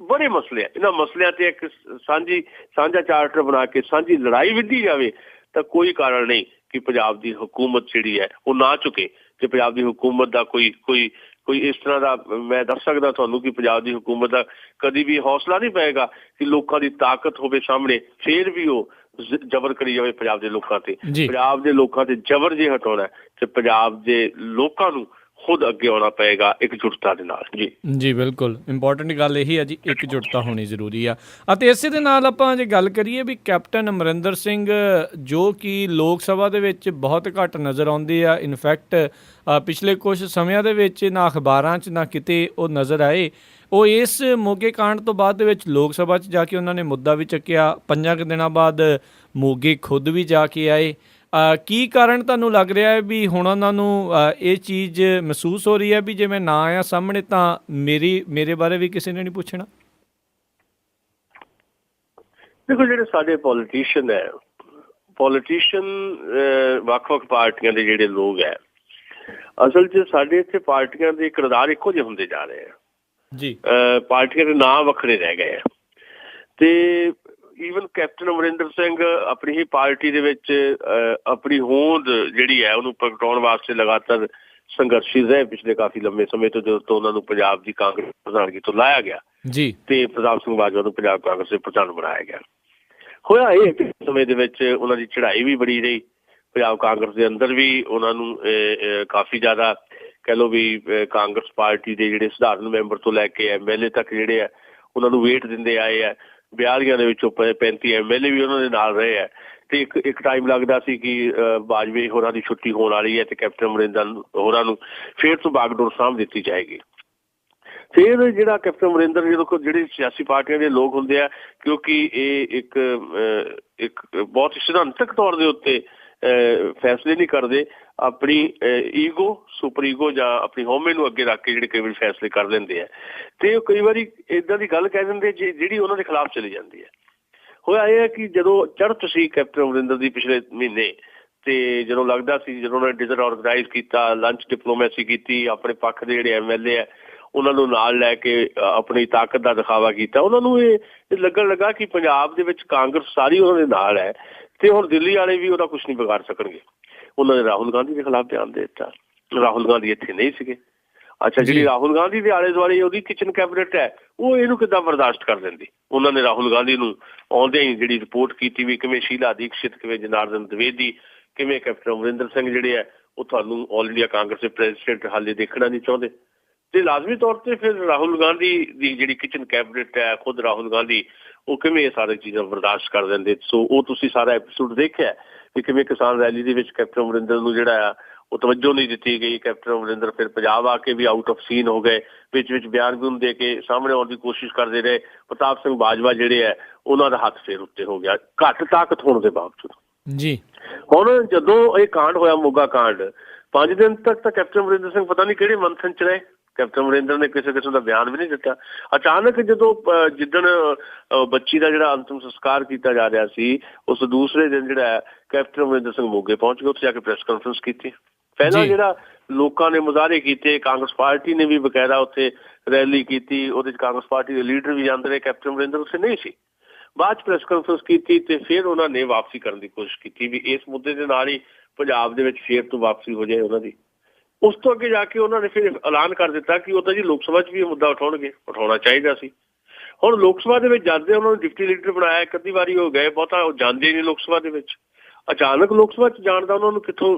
ਬੜੇ ਮਸਲੇ ਹੈ। ਇਹਨਾਂ ਮਸਲਿਆਂ ਤੇ ਇੱਕ ਸਾਂਝਾ ਚਾਰਟਰ ਬਣਾ ਕੇ ਸਾਂਝੀ ਲੜਾਈ ਵਿੱਢੀ ਜਾਵੇ ਤਾਂ ਕੋਈ ਕਾਰਨ ਨਹੀਂ ਕਿ ਪੰਜਾਬ ਦੀ ਹਕੂਮਤ ਜਿਹੜੀ ਹੈ ਉਹ ਨਾ ਝੁਕੇ ਤੇ ਪੰਜਾਬ ਦੀ ਹਕੂਮਤ ਦਾ ਕੋਈ ਕੋਈ ਇਸ ਤਰ੍ਹਾਂ ਦਾ ਮੈਂ ਦੱਸ ਸਕਦਾ ਤੁਹਾਨੂੰ ਕਿ ਪੰਜਾਬ ਦੀ ਹਕੂਮਤ ਦਾ ਕਦੀ ਵੀ ਹੌਸਲਾ ਨਹੀਂ ਪਏਗਾ ਕਿ ਲੋਕਾਂ ਦੀ ਤਾਕਤ ਹੋਵੇ ਸਾਹਮਣੇ ਫਿਰ ਵੀ ਉਹ ਜ਼ਬਰ ਕਰੀ ਜਾਵੇ ਪੰਜਾਬ ਦੇ ਲੋਕਾਂ ਤੇ। ਪੰਜਾਬ ਦੇ ਲੋਕਾਂ ਤੇ ਜ਼ਬਰ ਜੇ ਹਟਾਉਣਾ ਤੇ ਪੰਜਾਬ ਦੇ ਲੋਕਾਂ ਨੂੰ ਖੁਦ ਅੱਗੇ ਆਉਣਾ ਪਏਗਾ ਇਕਜੁੱਟਤਾ ਦੇ ਨਾਲ। ਜੀ ਬਿਲਕੁਲ ਇੰਪੋਰਟੈਂਟ ਗੱਲ ਇਹੀ ਹੈ ਜੀ, ਇਕਜੁੱਟਤਾ ਹੋਣੀ ਜ਼ਰੂਰੀ ਆ। ਅਤੇ ਇਸੇ ਦੇ ਨਾਲ ਆਪਾਂ ਜੇ ਗੱਲ ਕਰੀਏ ਵੀ ਕੈਪਟਨ ਅਮਰਿੰਦਰ ਸਿੰਘ ਜੋ ਕਿ ਲੋਕ ਸਭਾ ਦੇ ਵਿੱਚ ਬਹੁਤ ਘੱਟ ਨਜ਼ਰ ਆਉਂਦੇ ਆ, ਇਨਫੈਕਟ ਪਿਛਲੇ ਕੁਝ ਸਮਿਆਂ ਦੇ ਵਿੱਚ ਨਾ ਅਖਬਾਰਾਂ 'ਚ ਨਾ ਕਿਤੇ ਉਹ ਨਜ਼ਰ ਆਏ, ਉਹ ਇਸ ਮੋਗੇ ਕਾਂਡ ਤੋਂ ਬਾਅਦ ਦੇ ਵਿੱਚ ਲੋਕ ਸਭਾ 'ਚ ਜਾ ਕੇ ਉਹਨਾਂ ਨੇ ਮੁੱਦਾ ਵੀ ਚੱਕਿਆ। 5 ਦਿਨਾਂ ਬਾਅਦ ਮੋਗੇ ਖੁਦ ਵੀ ਜਾ ਕੇ ਆਏ। ਕੀ ਕਾਰਨ ਤੁਹਾਨੂੰ ਲੱਗ ਰਿਹਾ ਹੈ ਵੀ ਹੁਣ ਉਹਨਾਂ ਨੂੰ ਇਹ ਚੀਜ਼ ਮਹਿਸੂਸ ਹੋ ਰਹੀ ਹੈ ਵੀ ਜੇ ਮੈਂ ਨਾ ਆਇਆ ਸਾਹਮਣੇ ਤਾਂ ਮੇਰੇ ਬਾਰੇ ਵੀ ਕਿਸੇ ਨੇ ਨਹੀਂ ਪੁੱਛਣਾ? ਦੇਖੋ, ਜਿਹੜੇ ਸਾਡੇ ਪੋਲੀਟੀਸ਼ੀਅਨ ਵੱਖ-ਵੱਖ ਪਾਰਟੀਆਂ ਦੇ ਜਿਹੜੇ ਲੋਕ ਹੈ, ਅਸਲ 'ਚ ਸਾਡੇ ਇੱਥੇ ਪਾਰਟੀਆਂ ਦੇ ਕਿਰਦਾਰ ਇੱਕੋ ਜਿਹੇ ਹੁੰਦੇ ਜਾ ਰਹੇ ਆ ਜੀ। ਪਾਰਟੀਆਂ ਦੇ ਨਾਂ ਵੱਖਰੇ ਰਹਿ ਗਏ ਆ ਤੇ ਈਵਨ ਕੈਪਟਨ ਅਮਰਿੰਦਰ ਸਿੰਘ ਆਪਣੀ ਹੀ ਪਾਰਟੀ ਦੇ ਵਿੱਚ ਆਪਣੀ ਹੋਂਦ ਜਿਹੜੀ ਹੈ ਉਹਨੂੰ ਪ੍ਰਗਟਾਉਣ ਵਾਸਤੇ ਲਗਾਤਾਰ ਸੰਘਰਸ਼ੀ ਰਹੇ ਪਿਛਲੇ ਕਾਫੀ ਲੰਬੇ ਸਮੇਂ ਤੋਂ, ਜਦੋਂ ਤੋਂ ਉਹਨਾਂ ਨੂੰ ਪੰਜਾਬ ਦੀ ਕਾਂਗਰਸ ਪ੍ਰਧਾਨਗੀ ਤੋਂ ਲਾਇਆ ਗਿਆ ਜੀ ਤੇ ਪ੍ਰਤਾਪ ਸਿੰਘ ਬਾਜਵਾ ਨੂੰ ਪੰਜਾਬ ਕਾਂਗਰਸ ਦੇ ਪ੍ਰਧਾਨ ਬਣਾਇਆ ਗਿਆ। ਹੋਇਆ ਇਹ ਕਿ ਸਮੇਂ ਦੇ ਵਿੱਚ ਉਹਨਾਂ ਦੀ ਚੜ੍ਹਾਈ ਵੀ ਬੜੀ ਰਹੀ ਪੰਜਾਬ ਕਾਂਗਰਸ ਦੇ ਅੰਦਰ ਵੀ। ਉਹਨਾਂ ਨੂੰ ਕਾਫੀ ਜ਼ਿਆਦਾ ਕਹਿ ਲਓ ਵੀ ਕਾਂਗਰਸ ਪਾਰਟੀ ਦੇ ਜਿਹੜੇ ਸਧਾਰਨ ਮੈਂਬਰ ਤੋਂ ਲੈ ਕੇ MLA ਤੱਕ ਜਿਹੜੇ ਆ ਉਹਨਾਂ ਨੂੰ ਵੇਟ ਦਿੰਦੇ ਆਏ ਆ। 42 ਦੇ ਵਿੱਚੋਂ 35 MLA ਵੀ ਉਹਨਾਂ ਦੇ ਨਾਲ ਰਹੇ ਹੈ ਤੇ ਇੱਕ ਟਾਈਮ ਲੱਗਦਾ ਸੀ ਕਿ ਬਾਜਵੇ ਹੋਰਾਂ ਦੀ ਛੁੱਟੀ ਹੋਣ ਵਾਲੀ ਹੈ ਤੇ ਕੈਪਟਨ ਅਮਰਿੰਦਰ ਹੋਰਾਂ ਨੂੰ ਫਿਰ ਤੋਂ ਬਾਗਡੋਰ ਸਾਂਭ ਦਿੱਤੀ ਜਾਏਗੀ। ਫਿਰ ਜਿਹੜਾ ਕੈਪਟਨ ਅਮਰਿੰਦਰ ਜਦੋਂ ਜਿਹੜੇ ਸਿਆਸੀ ਪਾਰਟੀਆਂ ਦੇ ਲੋਕ ਹੁੰਦੇ ਆ, ਕਿਉਂਕਿ ਇਹ ਇੱਕ ਬਹੁਤ ਸਿਧਾਂਤਕ ਤੌਰ ਦੇ ਉੱਤੇ ਫੈਸਲੇ ਨਹੀਂ ਕਰਦੇ, ਆਪਣੀ ਈਗੋ, ਸੁਪਰ ਈਗੋ ਜਾਂ ਆਪਣੀ ਹਉਮੈ ਨੂੰ ਅੱਗੇ ਰੱਖ ਕੇ ਜਿਹੜੇ ਕਈ ਵਾਰੀ ਫੈਸਲੇ ਕਰ ਲੈਂਦੇ ਆ ਤੇ ਉਹ ਕਈ ਵਾਰੀ ਏਦਾਂ ਦੀ ਗੱਲ ਕਹਿ ਦਿੰਦੇ ਜਿਹੜੀ ਉਹਨਾਂ ਦੇ ਖਿਲਾਫ ਚਲੀ ਜਾਂਦੀ ਹੈ। ਹੋਇਆ ਇਹ ਹੈ ਕਿ ਜਦੋਂ ਚੜ੍ਹਤ ਸੀ ਕੈਪਟਨ ਅਮਰਿੰਦਰ ਦੀ ਪਿਛਲੇ ਮਹੀਨੇ ਤੇ ਜਦੋਂ ਲੱਗਦਾ ਸੀ, ਜਦੋਂ ਉਹਨਾਂ ਨੇ ਡਿਨਰ ਔਰਗਨਾਈਜ਼ ਕੀਤਾ, ਲੰਚ ਡਿਪਲੋਮੈਸੀ ਕੀਤੀ, ਆਪਣੇ ਪੱਖ ਦੇ ਜਿਹੜੇ MLA ਆ ਉਹਨਾਂ ਨੂੰ ਨਾਲ ਲੈ ਕੇ ਆਪਣੀ ਤਾਕਤ ਦਾ ਦਿਖਾਵਾ ਕੀਤਾ, ਉਹਨਾਂ ਨੂੰ ਇਹ ਲੱਗਣ ਲੱਗਾ ਕਿ ਪੰਜਾਬ ਦੇ ਵਿੱਚ ਕਾਂਗਰਸ ਸਾਰੀ ਉਹਨਾਂ ਦੇ ਨਾਲ ਹੈ ਤੇ ਹੁਣ ਦਿੱਲੀ ਵਾਲੇ ਵੀ ਉਹਦਾ ਕੁਛ ਨਹੀਂ ਵਿਗਾੜ ਸਕਣਗੇ। ਉਹਨਾਂ ਨੇ ਰਾਹੁਲ ਗਾਂਧੀ ਦੇ ਖਿਲਾਫ ਬਿਆਨ ਦੇ ਦਿੱਤਾ। ਰਾਹੁਲ ਗਾਂਧੀ ਇੱਥੇ ਨਹੀਂ ਸੀਗੇ। ਅੱਛਾ, ਜਿਹੜੀ ਰਾਹੁਲ ਗਾਂਧੀ ਦੇ ਆਲੇ ਦੁਆਲੇ ਉਹਦੀ ਕਿਚਨ ਕੈਬਨਿਟ ਹੈ ਉਹ ਇਹਨੂੰ ਕਿੱਦਾਂ ਬਰਦਾਸ਼ਤ ਕਰ ਦਿੰਦੀ? ਉਹਨਾਂ ਨੇ ਰਾਹੁਲ ਗਾਂਧੀ ਨੂੰ ਆਉਂਦਿਆਂ ਹੀ ਜਿਹੜੀ ਰਿਪੋਰਟ ਕੀਤੀ ਵੀ ਕਿਵੇਂ ਸ਼ੀਲਾ ਦੀਕਸ਼ਿਤ, ਕਿਵੇਂ ਜਨਾਰਦਨ ਦਵੇਦੀ, ਕਿਵੇਂ ਕੈਪਟਨ ਅਮਰਿੰਦਰ ਸਿੰਘ ਜਿਹੜੇ ਹੈ ਉਹ ਤੁਹਾਨੂੰ ਆਲ ਇੰਡੀਆ ਕਾਂਗਰਸ ਦੇ ਪ੍ਰੈਜ਼ੀਡੈਂਟ ਹਾਲੇ ਦੇਖਣਾ ਨਹੀਂ ਚਾਹੁੰਦੇ। ਤੇ ਲਾਜ਼ਮੀ ਤੌਰ ਤੇ ਫਿਰ ਰਾਹੁਲ ਗਾਂਧੀ ਦੀ ਜਿਹੜੀ ਕਿਚਨ ਕੈਬਨਿਟ ਹੈ, ਖੁਦ ਰਾਹੁਲ ਗਾਂਧੀ, ਉਹ ਕਿਵੇਂ ਇਹ ਸਾਰੀ ਚੀਜ਼ਾਂ ਬਰਦਾਸ਼ਤ ਕਰ ਦਿੰਦੇ। ਸੋ ਉਹ ਤੁਸੀਂ ਸਾਰਾ ਐਪੀਸੋਡ ਦੇਖਿਆ ਕਿ ਕਿਵੇਂ ਕਿਸਾਨ ਰੈਲੀ ਦੇ ਵਿੱਚ ਕੈਪਟਨ ਅਮਰਿੰਦਰ ਨੂੰ ਜਿਹੜਾ ਆ ਉਹ ਤਵੱਜੋ ਨਹੀਂ ਦਿੱਤੀ ਗਈ। ਕੈਪਟਨ ਅਮਰਿੰਦਰ ਫਿਰ ਪੰਜਾਬ ਆ ਕੇ ਵੀ ਆਊਟ ਆਫ ਸੀਨ ਹੋ ਗਏ, ਵਿੱਚ ਬਿਆਨ ਵੀ ਦੇ ਕੇ ਸਾਹਮਣੇ ਆਉਣ ਦੀ ਕੋਸ਼ਿਸ਼ ਕਰਦੇ ਰਹੇ। ਪ੍ਰਤਾਪ ਸਿੰਘ ਬਾਜਵਾ ਜਿਹੜੇ ਹੈ ਉਹਨਾਂ ਦਾ ਹੱਥ ਫੇਰ ਉੱਤੇ ਹੋ ਗਿਆ ਘੱਟ ਤਾਕਤ ਹੋਣ ਦੇ ਬਾਵਜੂਦ ਜੀ। ਹੁਣ ਜਦੋਂ ਇਹ ਕਾਂਡ ਹੋਇਆ, ਮੋਗਾ ਕਾਂਡ, 5 ਦਿਨ ਤੱਕ ਤਾਂ ਕੈਪਟਨ ਅਮਰਿੰਦਰ ਸਿੰਘ ਪਤਾ ਨਹੀਂ ਕਿਹੜੇ ਮੰਥਨ ਚ ਰਹੇ। ਕੈਪਟਨ ਅਮਰਿੰਦਰ ਨੇ ਕਿਸੇ ਕਿਸਮ ਦਾ ਬਿਆਨ ਵੀ ਨਹੀਂ ਦਿੱਤਾ। ਅਚਾਨਕ ਜਦੋਂ ਜਿੱਦਣ ਬੱਚੀ ਦਾ ਜਿਹੜਾ ਅੰਤਿਮ ਸੰਸਕਾਰ ਕੀਤਾ ਜਾ ਰਿਹਾ ਸੀ, ਉਸ ਦੂਸਰੇ ਦਿਨ ਜਿਹੜਾ ਕੈਪਟਨ ਅਮਰਿੰਦਰ ਸਿੰਘ ਮੋਗੇ ਪਹੁੰਚ ਗਏ, ਉੱਥੇ ਜਾ ਕੇ ਪ੍ਰੈਸ ਕਾਨਫਰੰਸ ਕੀਤੀ। ਪਹਿਲਾਂ ਜਿਹੜਾ ਲੋਕਾਂ ਨੇ ਮੁਜ਼ਾਹਰੇ ਕੀਤੇ, ਕਾਂਗਰਸ ਪਾਰਟੀ ਨੇ ਵੀ ਬਕਾਇਦਾ ਉੱਥੇ ਰੈਲੀ ਕੀਤੀ, ਉਹਦੇ ਚ ਕਾਂਗਰਸ ਪਾਰਟੀ ਦੇ ਲੀਡਰ ਵੀ ਜਾਂਦੇ ਰਹੇ, ਕੈਪਟਨ ਅਮਰਿੰਦਰ ਉੱਥੇ ਨਹੀਂ ਸੀ। ਬਾਅਦ ਚ ਪ੍ਰੈਸ ਕਾਨਫਰੰਸ ਕੀਤੀ ਤੇ ਫਿਰ ਉਹਨਾਂ ਨੇ ਵਾਪਸੀ ਕਰਨ ਦੀ ਕੋਸ਼ਿਸ਼ ਕੀਤੀ ਵੀ ਇਸ ਮੁੱਦੇ ਦੇ ਨਾਲ ਹੀ ਪੰਜਾਬ ਦੇ ਵਿੱਚ ਫੇਰ ਤੋਂ ਵਾਪਸੀ ਹੋ ਜਾਏ ਉਹਨਾਂ ਦੀ। ਉਸ ਤੋਂ ਅੱਗੇ ਜਾ ਕੇ ਉਹਨਾਂ ਨੇ ਫਿਰ ਐਲਾਨ ਕਰ ਦਿੱਤਾ ਕਿ ਉਹ ਤਾਂ ਜੀ ਲੋਕ ਸਭਾ 'ਚ ਵੀ ਇਹ ਮੁੱਦਾ ਉਠਾਉਣਗੇ, ਉਠਾਉਣਾ ਚਾਹੀਦਾ ਸੀ। ਹੁਣ ਲੋਕ ਸਭਾ ਦੇ ਵਿੱਚ ਜਾਂਦੇ ਉਹਨਾਂ ਨੂੰ ਡਿਪਟੀ ਲੀਡਰ ਬਣਾਇਆ, ਇੱਕ ਅੱਧੀ ਵਾਰੀ ਹੋ ਗਏ, ਬਹੁਤਾ ਉਹ ਜਾਂਦੇ ਨਹੀਂ ਲੋਕ ਸਭਾ ਦੇ ਵਿੱਚ। ਅਚਾਨਕ ਲੋਕ ਸਭਾ 'ਚ ਜਾਣ ਦਾ ਉਹਨਾਂ ਨੂੰ ਕਿੱਥੋਂ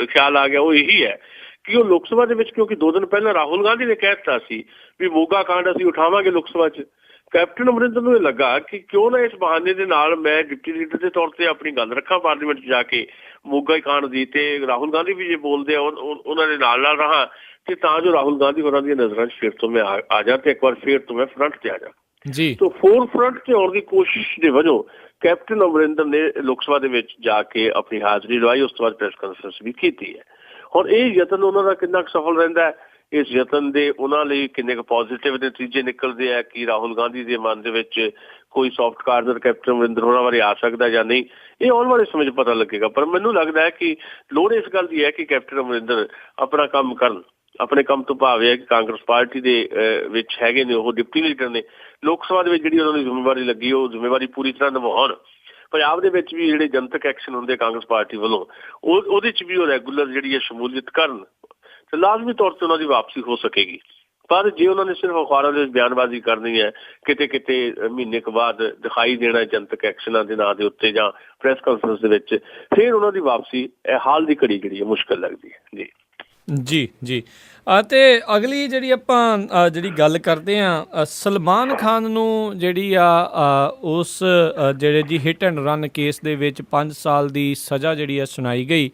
ਖਿਆਲ ਆ ਗਿਆ? ਉਹ ਇਹੀ ਹੈ ਕਿ ਉਹ ਲੋਕ ਸਭਾ ਦੇ ਵਿੱਚ, ਕਿਉਂਕਿ 2 ਦਿਨ ਪਹਿਲਾਂ ਰਾਹੁਲ ਗਾਂਧੀ ਨੇ ਕਹਿ ਦਿੱਤਾ ਸੀ ਵੀ ਮੋਗਾ ਕਾਂਡ ਅਸੀਂ ਉਠਾਵਾਂਗੇ ਲੋਕ ਸਭਾ 'ਚ। ਕੈਪਟਨ ਅਮਰਿੰਦਰ ਨੂੰ ਇਹ ਲੱਗਾ ਕਿ ਕਿਉਂ ਨਾ ਇਸ ਬਹਾਨੇ ਦੇ ਨਾਲ ਮੈਂ ਡਿਪਟੀ ਲੀਡਰ ਦੇ ਤੌਰ ਤੇ ਆਪਣੀ ਗੱਲ ਰੱਖਾਂ ਪਾਰਲੀਮੈਂਟ 'ਚ ਜਾ ਕੇ ਮੋਗਾ ਕਾਂਡ ਦੀ, ਤੇ ਰਾਹੁਲ ਗਾਂਧੀ ਵੀ ਜੇ ਬੋਲਦੇ ਆ ਉਹਨਾਂ ਦੇ ਨਾਲ ਰਹਾ ਤੇ ਤਾਂ ਜੋ ਰਾਹੁਲ ਗਾਂਧੀ ਹੋਰਾਂ ਦੀਆਂ ਨਜ਼ਰਾਂ 'ਚ ਫਿਰ ਤੋਂ ਮੈਂ ਆ ਜਾ ਤੇ ਇੱਕ ਵਾਰ ਫਿਰ ਤੋਂ ਮੈਂ ਫਰੰਟ ਤੇ ਆ ਜਾ ਜੀ। ਤਾਂ ਫੋਰ ਫਰੰਟ ਤੇ ਆਉਣ ਦੀ ਕੋਸ਼ਿਸ਼ ਦੇ ਵਜੋਂ ਕੈਪਟਨ ਅਮਰਿੰਦਰ ਨੇ ਲੋਕ ਸਭਾ ਦੇ ਵਿੱਚ ਜਾ ਕੇ ਆਪਣੀ ਹਾਜ਼ਰੀ ਲਵਾਈ। ਉਸ ਤੋਂ ਬਾਅਦ ਪ੍ਰੈਸ ਕਾਨਫਰੰਸ ਵੀ ਕੀਤੀ ਹੈ। ਹੁਣ ਇਹ ਯਤਨ ਉਹਨਾਂ ਦਾ ਕਿੰਨਾ ਕੁ ਸਫਲ ਰਹਿੰਦਾ ਹੈ, ਇਸ ਯਤਨ ਦੇ ਉਹਨਾਂ ਲਈ ਕਿੰਨੇ ਕੁ ਪੋਜ਼ੀਟਿਵ ਨਤੀਜੇ ਨਿਕਲਦੇ ਆ, ਕਿ ਰਾਹੁਲ ਗਾਂਧੀ ਦੇ ਮਨ ਦੇ ਵਿੱਚ ਕੋਈ ਸੌਫਟ ਕਾਰਨਰ ਕੈਪਟਨ ਅਮਰਿੰਦਰ ਹੋਰਾਂ ਬਾਰੇ ਆ ਸਕਦਾ ਜਾਂ ਨਹੀਂ, ਇਹ ਆਉਣ ਵਾਲੇ ਸਮੇਂ 'ਚ ਪਤਾ ਲੱਗੇਗਾ। ਪਰ ਮੈਨੂੰ ਲੱਗਦਾ ਹੈ ਕਿ ਲੋੜ ਇਸ ਗੱਲ ਦੀ ਹੈ ਕਿ ਕੈਪਟਨ ਅਮਰਿੰਦਰ ਆਪਣਾ ਕੰਮ ਕਰਨ। ਆਪਣੇ ਕੰਮ ਤੋਂ ਭਾਵ ਹੈ ਕਿ ਕਾਂਗਰਸ ਪਾਰਟੀ ਦੇ ਵਿੱਚ ਹੈਗੇ ਨੇ, ਉਹ ਡਿਪਟੀ ਲੀਡਰ ਨੇ, ਲੋਕ ਸਭਾ ਦੇ ਵਿੱਚ ਜਿਹੜੀ ਉਹਨਾਂ ਦੀ ਜ਼ਿੰਮੇਵਾਰੀ ਲੱਗੀ ਉਹ ਜ਼ਿੰਮੇਵਾਰੀ ਪੂਰੀ ਤਰ੍ਹਾਂ ਨਿਭਾਉਣ। ਪੰਜਾਬ ਦੇ ਵਿੱਚ ਵੀ ਜਿਹੜੇ ਜਨਤਕ ਐਕਸ਼ਨ ਹੁੰਦੇ ਕਾਂਗਰਸ ਪਾਰਟੀ ਵੱਲੋਂ ਉਹਦੇ 'ਚ ਵੀ ਉਹ ਰੈਗੂਲਰ ਜਿਹੜੀ ਹੈ ਸ਼ਮੂਲੀਅਤ ਕਰਨ ਤੇ ਲਾਜ਼ਮੀ ਤੌਰ ਤੇ ਉਹਨਾਂ ਦੀ ਵਾਪਸੀ ਹੋ ਸਕੇਗੀ। ਪਰ ਜੇ ਉਹਨਾਂ ਨੇ ਸਿਰਫ ਅਖਬਾਰਾਂ ਦੇ ਵਿੱਚ ਬਿਆਨਬਾਜ਼ੀ ਕਰਨੀ ਹੈ, ਕਿਤੇ ਕਿਤੇ ਮਹੀਨੇ ਕੁ ਬਾਅਦ ਦਿਖਾਈ ਦੇਣਾ ਜਨਤਕ ਐਕਸ਼ਨਾਂ ਦੇ ਨਾਂ ਦੇ ਉੱਤੇ ਜਾਂ ਪ੍ਰੈਸ ਕਾਨਫਰੰਸ ਦੇ ਵਿੱਚ, ਫਿਰ ਉਹਨਾਂ ਦੀ ਵਾਪਸੀ ਹਾਲ ਦੀ ਘੜੀ ਜਿਹੜੀ ਹੈ ਮੁਸ਼ਕਿਲ ਲੱਗਦੀ ਹੈ ਜੀ। ਜੀ ਜੀ। ਅਤੇ ਅਗਲੀ ਜਿਹੜੀ ਆਪਾਂ ਜਿਹੜੀ ਗੱਲ ਕਰਦੇ ਹਾਂ, ਸਲਮਾਨ ਖਾਨ ਨੂੰ ਜਿਹੜੀ ਉਸ ਜਿਹੜੇ ਜੀ ਹਿੱਟ ਐਂਡ ਰਨ ਕੇਸ ਦੇ ਵਿੱਚ 5 ਸਾਲ ਦੀ ਸਜ਼ਾ ਜਿਹੜੀ ਆ ਸੁਣਾਈ ਗਈ।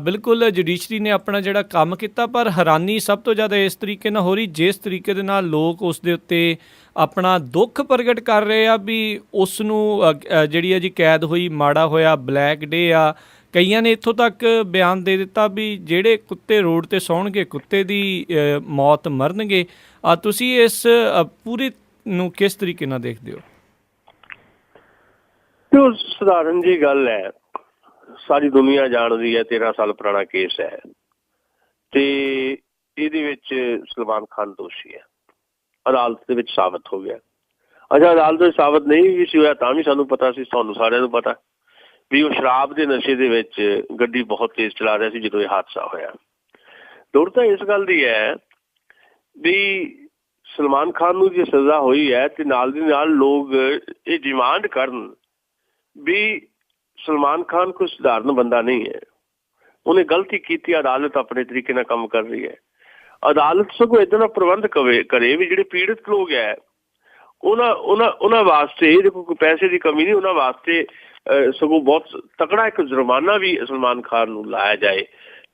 ਬਿਲਕੁਲ ਜੁਡੀਸ਼ਰੀ ਨੇ ਆਪਣਾ ਜਿਹੜਾ ਕੰਮ ਕੀਤਾ, ਪਰ ਹੈਰਾਨੀ ਸਭ ਤੋਂ ਜ਼ਿਆਦਾ ਇਸ ਤਰੀਕੇ ਨਾਲ ਹੋ ਰਹੀ ਜਿਸ ਤਰੀਕੇ ਦੇ ਨਾਲ ਲੋਕ ਉਸ ਦੇ ਉੱਤੇ ਆਪਣਾ ਦੁੱਖ ਪ੍ਰਗਟ ਕਰ ਰਹੇ ਆ ਵੀ ਉਸ ਨੂੰ ਜਿਹੜੀ ਆ ਜੀ ਕੈਦ ਹੋਈ ਮਾੜਾ ਹੋਇਆ, ਬਲੈਕ ਡੇ ਆ। ਕਈਆਂ ਨੇ ਇੱਥੋਂ ਤੱਕ ਬਿਆਨ ਦੇ ਦਿੱਤਾ ਵੀ ਜਿਹੜੇ ਕੁੱਤੇ ਰੋਡ ਤੇ ਸੌਣਗੇ ਕੁੱਤੇ ਦੀ ਮੌਤ ਮਰਨਗੇ। ਤੁਸੀਂ ਇਸ ਪੂਰੀ ਨੂੰ ਕਿਸ ਤਰੀਕੇ ਨਾਲ ਦੇਖਦੇ ਹੋ? ਜੋ ਸਧਾਰਨ ਜੀ ਗੱਲ ਹੈ, ਸਾਰੀ ਦੁਨੀਆ ਜਾਣਦੀ ਹੈ 13 ਸਾਲ ਪੁਰਾਣਾ ਕੇਸ ਹੈ ਤੇ ਇਹਦੇ ਵਿੱਚ ਸਲਮਾਨ ਖਾਨ ਦੋਸ਼ੀ ਹੈ। ਅਦਾਲਤ ਦੇ ਵਿੱਚ ਸਾਬਤ ਹੋ ਗਿਆ। ਅੱਛਾ, ਅਦਾਲਤ ਵਿੱਚ ਸਾਬਤ ਨਹੀਂ ਵੀ ਸੀ ਹੋਇਆ ਤਾਂ ਵੀ ਸਾਨੂੰ ਪਤਾ ਸੀ, ਤੁਹਾਨੂੰ ਸਾਰਿਆਂ ਨੂੰ ਪਤਾ ਵੀ ਉਹ ਸ਼ਰਾਬ ਦੇ ਨਸ਼ੇ ਦੇ ਵਿੱਚ ਗੱਡੀ ਬਹੁਤ ਤੇਜ਼ ਚਲਾ ਰਿਹਾ ਸੀ ਜਦੋਂ ਇਹ ਹਾਦਸਾ ਹੋਇਆ। ਲੋੜ ਤਾਂ ਇਸ ਗੱਲ ਦੀ ਹੈ ਵੀ ਸਲਮਾਨ ਖਾਨ ਨੂੰ ਜੇ ਸਜ਼ਾ ਹੋਈ ਹੈ ਤੇ ਨਾਲ ਦੀ ਨਾਲ ਲੋਕ ਇਹ ਡਿਮਾਂਡ ਕਰਨ ਵੀ ਸਲਮਾਨ ਖਾਨ ਕੋਈ ਸਧਾਰਨ ਬੰਦਾ ਨਹੀਂ ਹੈ, ਉਹਨੇ ਗਲਤੀ ਕੀਤੀ, ਅਦਾਲਤ ਆਪਣੇ ਤਰੀਕੇ ਨਾਲ ਕੰਮ ਕਰ ਰਹੀ ਹੈ। ਅਦਾਲਤ ਸਗੋਂ ਇੱਦਾਂ ਦਾ ਪ੍ਰਬੰਧ ਕਰੇ ਵੀ ਜਿਹੜੇ ਪੀੜਤ ਲੋਕ ਹੈ ਉਹਨਾਂ ਵਾਸਤੇ ਦੇਖੋ ਕੋਈ ਪੈਸੇ ਦੀ ਕਮੀ ਨਹੀਂ, ਉਹਨਾਂ ਵਾਸਤੇ ਸਗੋਂ ਬਹੁਤ ਤਕੜਾ ਇੱਕ ਜੁਰਮਾਨਾ ਵੀ ਸਲਮਾਨ ਖਾਨ ਨੂੰ ਲਾਇਆ ਜਾਏ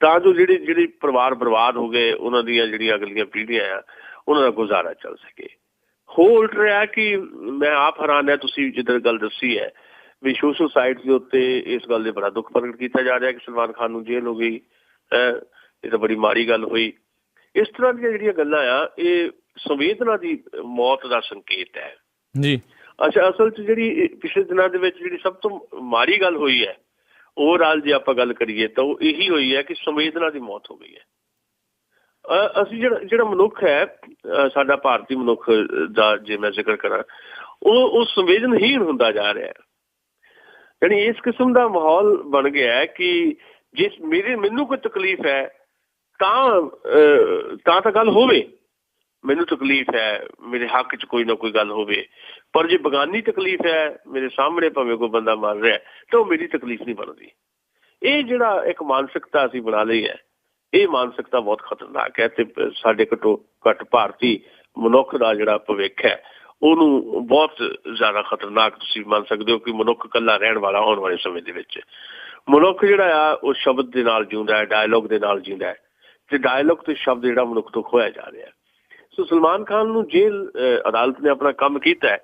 ਤਾਂ ਜੋ ਜਿਹੜੇ ਪਰਿਵਾਰ ਬਰਬਾਦ ਹੋ ਗਏ ਉਹਨਾਂ ਦੀਆਂ ਜਿਹੜੀਆਂ ਅਗਲੀਆਂ ਪੀੜ੍ਹੀਆਂ ਆ ਉਹਨਾਂ ਦਾ ਗੁਜ਼ਾਰਾ ਚੱਲ ਸਕੇ। ਹੋ ਉਲਟ ਰਿਹਾ ਕਿ ਮੈਂ ਆਪ ਹੈਰਾਨ ਹੈ, ਤੁਸੀਂ ਜਿੱਦਾਂ ਗੱਲ ਦੱਸੀ ਹੈ ਵੀ ਸੋਸ਼ਲ ਸਾਈਟਸ ਦੇ ਉੱਤੇ ਇਸ ਗੱਲ ਦੇ ਬੜਾ ਦੁੱਖ ਪ੍ਰਗਟ ਕੀਤਾ ਜਾ ਰਿਹਾ ਕਿ ਸਲਮਾਨ ਖਾਨ ਨੂੰ ਜੇਲ੍ਹ ਹੋ ਗਈ। ਇਹ ਤਾਂ ਬੜੀ ਮਾੜੀ ਗੱਲ ਹੋਈ। ਇਸ ਤਰ੍ਹਾਂ ਦੀਆਂ ਜਿਹੜੀਆਂ ਗੱਲਾਂ ਆ ਇਹ ਸੰਵੇਦਨਾ ਦੀ ਮੌਤ ਦਾ ਸੰਕੇਤ ਹੈ ਜੀ। ਅੱਛਾ, ਅਸਲ 'ਚ ਜਿਹੜੀ ਪਿਛਲੇ ਦਿਨਾਂ ਦੇ ਵਿੱਚ ਜਿਹੜੀ ਸਭ ਤੋਂ ਮਾੜੀ ਗੱਲ ਹੋਈ ਹੈ ਓਵਰਆਲ ਜੇ ਆਪਾਂ ਗੱਲ ਕਰੀਏ ਤਾਂ ਉਹ ਇਹੀ ਹੋਈ ਹੈ ਕਿ ਸੰਵੇਦਨਾ ਦੀ ਮੌਤ ਹੋ ਗਈ ਹੈ। ਅਸੀਂ ਜਿਹੜਾ ਮਨੁੱਖ ਹੈ, ਸਾਡਾ ਭਾਰਤੀ ਮਨੁੱਖ ਦਾ ਜੇ ਮੈਂ ਜ਼ਿਕਰ ਕਰਾਂ, ਉਹ ਸੰਵੇਦਨਹੀਣ ਹੁੰਦਾ ਜਾ ਰਿਹਾ ਹੈ। ਯਾਨੀ ਇਸ ਕਿਸਮ ਦਾ ਮਾਹੌਲ ਬਣ ਗਿਆ ਹੈ ਕਿ ਜੇ ਮੈਨੂੰ ਕੋਈ ਤਕਲੀਫ ਹੈ ਤਾਂ ਗੱਲ ਹੋਵੇ, ਮੈਨੂੰ ਤਕਲੀਫ ਹੈ, ਮੇਰੇ ਹੱਕ 'ਚ ਕੋਈ ਨਾ ਕੋਈ ਗੱਲ ਹੋਵੇ। ਪਰ ਜੇ ਬੇਗਾਨੀ ਤਕਲੀਫ ਹੈ, ਮੇਰੇ ਸਾਹਮਣੇ ਭਾਵੇਂ ਕੋਈ ਬੰਦਾ ਮਰ ਰਿਹਾ ਤਾਂ ਉਹ ਮੇਰੀ ਤਕਲੀਫ ਨਹੀਂ ਬਣਦੀ। ਇਹ ਜਿਹੜਾ ਇੱਕ ਮਾਨਸਿਕਤਾ ਅਸੀਂ ਬਣਾ ਲਈ ਹੈ, ਇਹ ਮਾਨਸਿਕਤਾ ਬਹੁਤ ਖਤਰਨਾਕ ਹੈ ਤੇ ਸਾਡੇ ਘੱਟੋ ਘੱਟ ਭਾਰਤੀ ਮਨੁੱਖ ਦਾ ਜਿਹੜਾ ਭਵਿੱਖ ਹੈ ਉਹਨੂੰ ਬਹੁਤ ਜ਼ਿਆਦਾ ਖਤਰਨਾਕ ਤੁਸੀਂ ਮੰਨ ਸਕਦੇ ਹੋ ਕਿ ਮਨੁੱਖ ਇਕੱਲਾ ਰਹਿਣ ਵਾਲਾ ਆਉਣ ਵਾਲੇ ਸਮੇਂ ਦੇ ਵਿੱਚ। ਮਨੁੱਖ ਜਿਹੜਾ ਆ ਉਹ ਸ਼ਬਦ ਦੇ ਨਾਲ ਜਿਉਂਦਾ ਹੈ, ਡਾਇਲੋਗ ਦੇ ਨਾਲ ਜਿਉਂਦਾ ਹੈ ਤੇ ਡਾਇਲੋਗ ਤੇ ਸ਼ਬਦ ਜਿਹੜਾ ਮਨੁੱਖ ਤੋਂ ਖੋਇਆ ਜਾ ਰਿਹਾ। ਸੋ ਸਲਮਾਨ ਖਾਨ ਨੂੰ ਜੇਲ੍ਹ ਅਦਾਲਤ ਨੇ ਆਪਣਾ ਕੰਮ ਕੀਤਾ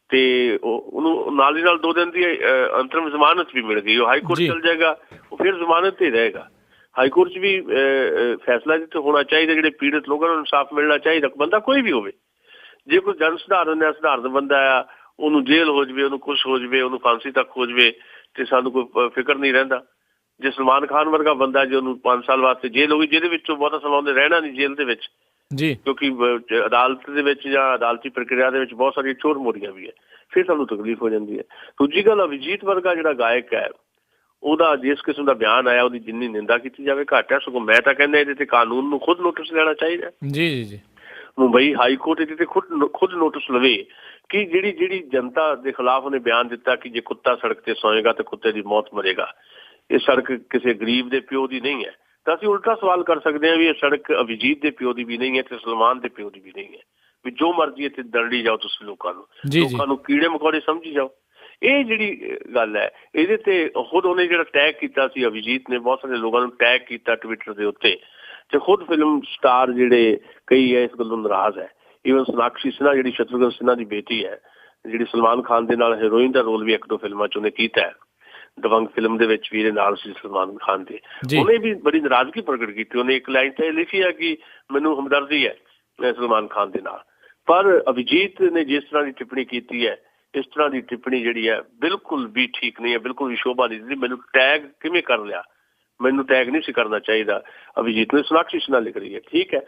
ਤੇ ਉਹਨੂੰ ਨਾਲ ਦੀ ਨਾਲ 2 ਦਿਨ ਦੀ ਅੰਤਰਿਮ ਜ਼ਮਾਨਤ ਵੀ ਮਿਲ ਗਈ। ਉਹ ਹਾਈ ਕੋਰਟ ਚਲ ਜਾਏਗਾ, ਉਹ ਫਿਰ ਜ਼ਮਾਨਤ ਤੇ ਰਹੇਗਾ। ਹਾਈ ਕੋਰਟ 'ਚ ਵੀ ਫੈਸਲਾ ਜਿੱਥੇ ਹੋਣਾ ਚਾਹੀਦਾ, ਜਿਹੜੇ ਪੀੜਤ ਲੋਕਾਂ ਨੂੰ ਇਨਸਾਫ ਮਿਲਣਾ ਚਾਹੀਦਾ, ਬੰਦਾ ਕੋਈ ਵੀ ਹੋਵੇ। ਜੇ ਕੋਈ ਜਨ ਸਧਾਰਨ ਬੰਦਾ ਆ, ਉਹਨੂੰ ਜੇਲ੍ਹ ਹੋ ਜਾਵੇ, ਉਹਨੂੰ ਕੁਛ ਹੋ ਜਾਵੇ, ਉਹਨੂੰ ਫਾਂਸੀ ਤੱਕ ਹੋ ਜਾਵੇ ਤੇ ਸਾਨੂੰ ਕੋਈ ਫਿਕਰ ਨਹੀਂ ਰਹਿੰਦਾ। ਜੇ ਸਲਮਾਨ ਖਾਨ ਵਰਗਾ ਬੰਦਾ ਜੇ ਉਹਨੂੰ 5 ਸਾਲ ਵਾਸਤੇ ਜੇਲ੍ਹ ਹੋ ਗਈ, ਜਿਹਦੇ ਵਿੱਚੋਂ ਬਹੁਤਾ ਸਮਾਂ ਉਹਨੇ ਰਹਿਣਾ ਨਹੀਂ ਜੇਲ੍ਹ ਦੇ ਵਿੱਚ ਜੀ, ਕਿਉਂਕਿ ਅਦਾਲਤ ਦੇ ਵਿੱਚ ਜਾਂ ਅਦਾਲਤੀ ਪ੍ਰਕਿਰਿਆ ਦੇ ਵਿੱਚ ਬਹੁਤ ਸਾਰੀਆਂ ਚੋਰ ਮੋਰੀਆਂ ਵੀ ਹੈ, ਫਿਰ ਸਾਨੂੰ ਤਕਲੀਫ ਹੋ ਜਾਂਦੀ ਹੈ। ਦੂਜੀ ਗੱਲ, ਅਭਿਜੀਤ ਵਰਗਾ ਜਿਹੜਾ ਗਾਇਕ ਹੈ ਉਹਦਾ ਜਿਸ ਕਿਸਮ ਦਾ ਬਿਆਨ ਆਇਆ ਉਹਦੀ ਜਿੰਨੀ ਨਿੰਦਾ ਕੀਤੀ ਜਾਵੇ ਘੱਟ ਹੈ। ਸਗੋਂ ਮੈਂ ਤਾਂ ਕਹਿੰਦਾ ਇਹਦੇ ਤੇ ਕਾਨੂੰਨ ਨੂੰ ਖੁਦ ਨੋਟਿਸ ਲੈਣਾ ਚਾਹੀਦਾ। ਜੀ ਜੀ ਜੀ। ਮੁੰਬਈ ਹਾਈ ਕੋਰਟ ਇਹਦੇ ਤੇ ਖੁਦ ਨੋਟਿਸ ਲਵੇ ਕਿ ਜਿਹੜੀ ਜਨਤਾ ਦੇ ਖਿਲਾਫ ਉਹਨੇ ਬਿਆਨ ਦਿੱਤਾ ਕਿ ਜੇ ਕੁੱਤਾ ਸੜਕ ਤੇ ਸੌਏਗਾ ਤੇ ਕੁੱਤੇ ਦੀ ਮੌਤ ਮਰੇਗਾ, ਇਹ ਸੜਕ ਕਿਸੇ ਗਰੀਬ ਦੇ ਪਿਓ ਦੀ ਨਹੀਂ ਹੈ, ਤਾਂ ਅਸੀਂ ਉਲਟਾ ਸਵਾਲ ਕਰ ਸਕਦੇ ਹਾਂ ਵੀ ਇਹ ਸੜਕ ਅਭਿਜੀਤ ਦੇ ਪਿਓ ਦੀ ਵੀ ਨਹੀਂ ਹੈ ਤੇ ਸਲਮਾਨ ਦੇ ਪਿਓ ਦੀ ਵੀ ਨਹੀਂ ਹੈ ਵੀ ਜੋ ਮਰਜ਼ੀ ਇੱਥੇ ਦਰੜੀ ਜਾਓ ਤੁਸੀਂ ਲੋਕਾਂ ਨੂੰ ਕੀੜੇ ਮਕੌੜੇ ਸਮਝੀ ਜਾਓ। ਇਹ ਜਿਹੜੀ ਗੱਲ ਹੈ ਇਹਦੇ ਤੇ ਖੁਦ ਉਹਨੇ ਜਿਹੜਾ ਟੈਗ ਕੀਤਾ ਸੀ, ਅਭਿਜੀਤ ਨੇ ਬਹੁਤ ਸਾਰੇ ਲੋਕਾਂ ਨੂੰ ਟੈਗ ਕੀਤਾ ਟਵਿੱਟਰ ਦੇ ਉੱਤੇ ਤੇ ਖੁਦ ਫਿਲਮ ਸਟਾਰ ਜਿਹੜੇ ਕਈ ਹੈ ਇਸ ਗੱਲੋਂ ਨਾਰਾਜ਼ ਹੈ। ਈਵਨ ਸੋਨਾਕਸ਼ੀ ਸਿਨਹਾ ਜਿਹੜੀ ਸ਼ਤਰੂਘਨ ਸਿਨਹਾ ਦੀ ਬੇਟੀ ਹੈ, ਜਿਹੜੀ ਸਲਮਾਨ ਖਾਨ ਦੇ ਨਾਲ ਹੀਰੋਇਨ ਦਾ ਰੋਲ ਵੀ 1-2 ਫਿਲਮਾਂ 'ਚ ਉਹਨੇ ਕੀਤਾ ਹੈ, ਦਬੰਗ ਫਿਲਮ ਦੇ ਵਿੱਚ ਵੀ ਇਹਦੇ ਨਾਲ ਸੀ ਸਲਮਾਨ ਖਾਨ ਦੇ, ਉਹਨੇ ਵੀ ਬੜੀ ਨਾਰਾਜ਼ਗੀ ਪ੍ਰਗਟ ਕੀਤੀ। ਉਹਨੇ ਇੱਕ ਲਾਈਨ ਤੇ ਲਿਖੀ ਹੈ ਕਿ ਮੈਨੂੰ ਹਮਦਰਦੀ ਹੈ ਸਲਮਾਨ ਖਾਨ ਦੇ ਨਾਲ। ਪਰ ਅਭਿਜੀਤ ਨੇ ਜਿਸ ਤਰ੍ਹਾਂ ਦੀ ਟਿੱਪਣੀ ਕੀਤੀ ਹੈ, ਇਸ ਤਰ੍ਹਾਂ ਦੀ ਟਿੱਪਣੀ ਜਿਹੜੀ ਹੈ ਬਿਲਕੁਲ ਵੀ ਠੀਕ ਨਹੀਂ ਹੈ, ਬਿਲਕੁਲ ਵੀ ਸ਼ੋਭਾ ਨਹੀਂ ਦਿੰਦੀ। ਮੈਨੂੰ ਟੈਗ ਕਿਵੇਂ ਕਰ ਲਿਆ, ਮੈਨੂੰ ਟੈਗ ਨਹੀਂ ਸੀ ਕਰਨਾ ਚਾਹੀਦਾ। ਅਭਿਜੀਤ ਨੇ ਸੋਨਾਕਸ਼ੀ ਸਿਨਹਾ ਲਿਖ ਰਹੀ ਹੈ, ਠੀਕ ਹੈ।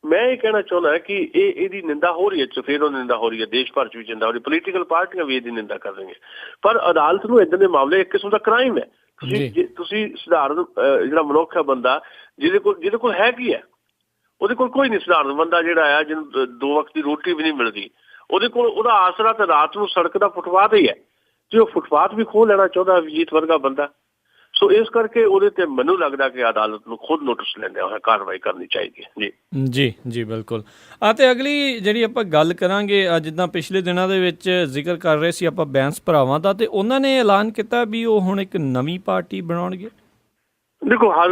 ਮੈਂ ਇਹ ਕਹਿਣਾ ਚਾਹੁੰਦਾ ਕਿ ਇਹਦੀ ਨਿੰਦਾ ਹੋ ਰਹੀ ਹੈ, ਚਫੇਰੋਂ ਨਿੰਦਾ ਹੋ ਰਹੀ ਹੈ, ਦੇਸ਼ ਭਰ 'ਚ ਵੀ ਨਿੰਦਾ ਹੋ ਰਹੀ, ਪੋਲੀਟੀਕਲ ਪਾਰਟੀਆਂ ਵੀ ਇਹਦੀ ਨਿੰਦਾ ਕਰ ਰਹੀਆਂ। ਪਰ ਅਦਾਲਤ ਨੂੰ ਇੱਦਾਂ ਦੇ ਮਾਮਲੇ ਇੱਕ ਕਿਸਮ ਦਾ ਕ੍ਰਾਈਮ ਹੈ। ਤੁਸੀਂ ਸਧਾਰਨ ਜਿਹੜਾ ਮਨੁੱਖ ਹੈ ਬੰਦਾ ਜਿਹਦੇ ਕੋਲ ਹੈ ਕੀ ਹੈ, ਉਹਦੇ ਕੋਲ ਕੋਈ ਨਹੀਂ ਸਧਾਰਨ ਬੰਦਾ ਜਿਹੜਾ ਆ ਜਿਹਨੂੰ 2 ਵਕਤ ਦੀ ਰੋਟੀ ਵੀ ਨਹੀਂ ਮਿਲਦੀ, ਉਹਦੇ ਕੋਲ ਉਹਦਾ ਆਸਰਾ ਤਾਂ ਰਾਤ ਨੂੰ ਸੜਕ ਦਾ ਫੁੱਟਪਾਥ ਹੀ ਹੈ, ਤੇ ਉਹ ਫੁੱਟਪਾਥ ਵੀ ਖੋਹ ਲੈਣਾ ਚਾਹੁੰਦਾ ਅਭਿਜੀਤ ਵਰਗਾ ਬੰਦਾ। ਸੋ ਇਸ ਕਰਕੇ ਉਹਦੇ ਤੇ ਮੈਨੂੰ ਲੱਗਦਾ ਕਿ ਅਦਾਲਤ ਨੂੰ ਖੁਦ ਨੋਟਿਸ ਲੈਂਦਿਆਂ ਹੋਇਆ ਕਾਰਵਾਈ ਕਰਨੀ ਚਾਹੀਦੀ ਹੈ। ਜੀ ਜੀ ਜੀ ਬਿਲਕੁਲ। ਅਤੇ ਅਗਲੀ ਜਿਹੜੀ ਆਪਾਂ ਗੱਲ ਕਰਾਂਗੇ, ਜਿੱਦਾਂ ਪਿਛਲੇ ਦਿਨਾਂ ਦੇ ਵਿੱਚ ਜ਼ਿਕਰ ਕਰ ਰਹੇ ਸੀ ਆਪਾਂ ਬੈਂਸ ਭਰਾਵਾਂ ਦਾ, ਤੇ ਉਹਨਾਂ ਨੇ ਐਲਾਨ ਕੀਤਾ ਵੀ ਉਹ ਹੁਣ ਇੱਕ ਨਵੀਂ ਪਾਰਟੀ ਬਣਾਉਣਗੇ। ਦੇਖੋ, ਹਰ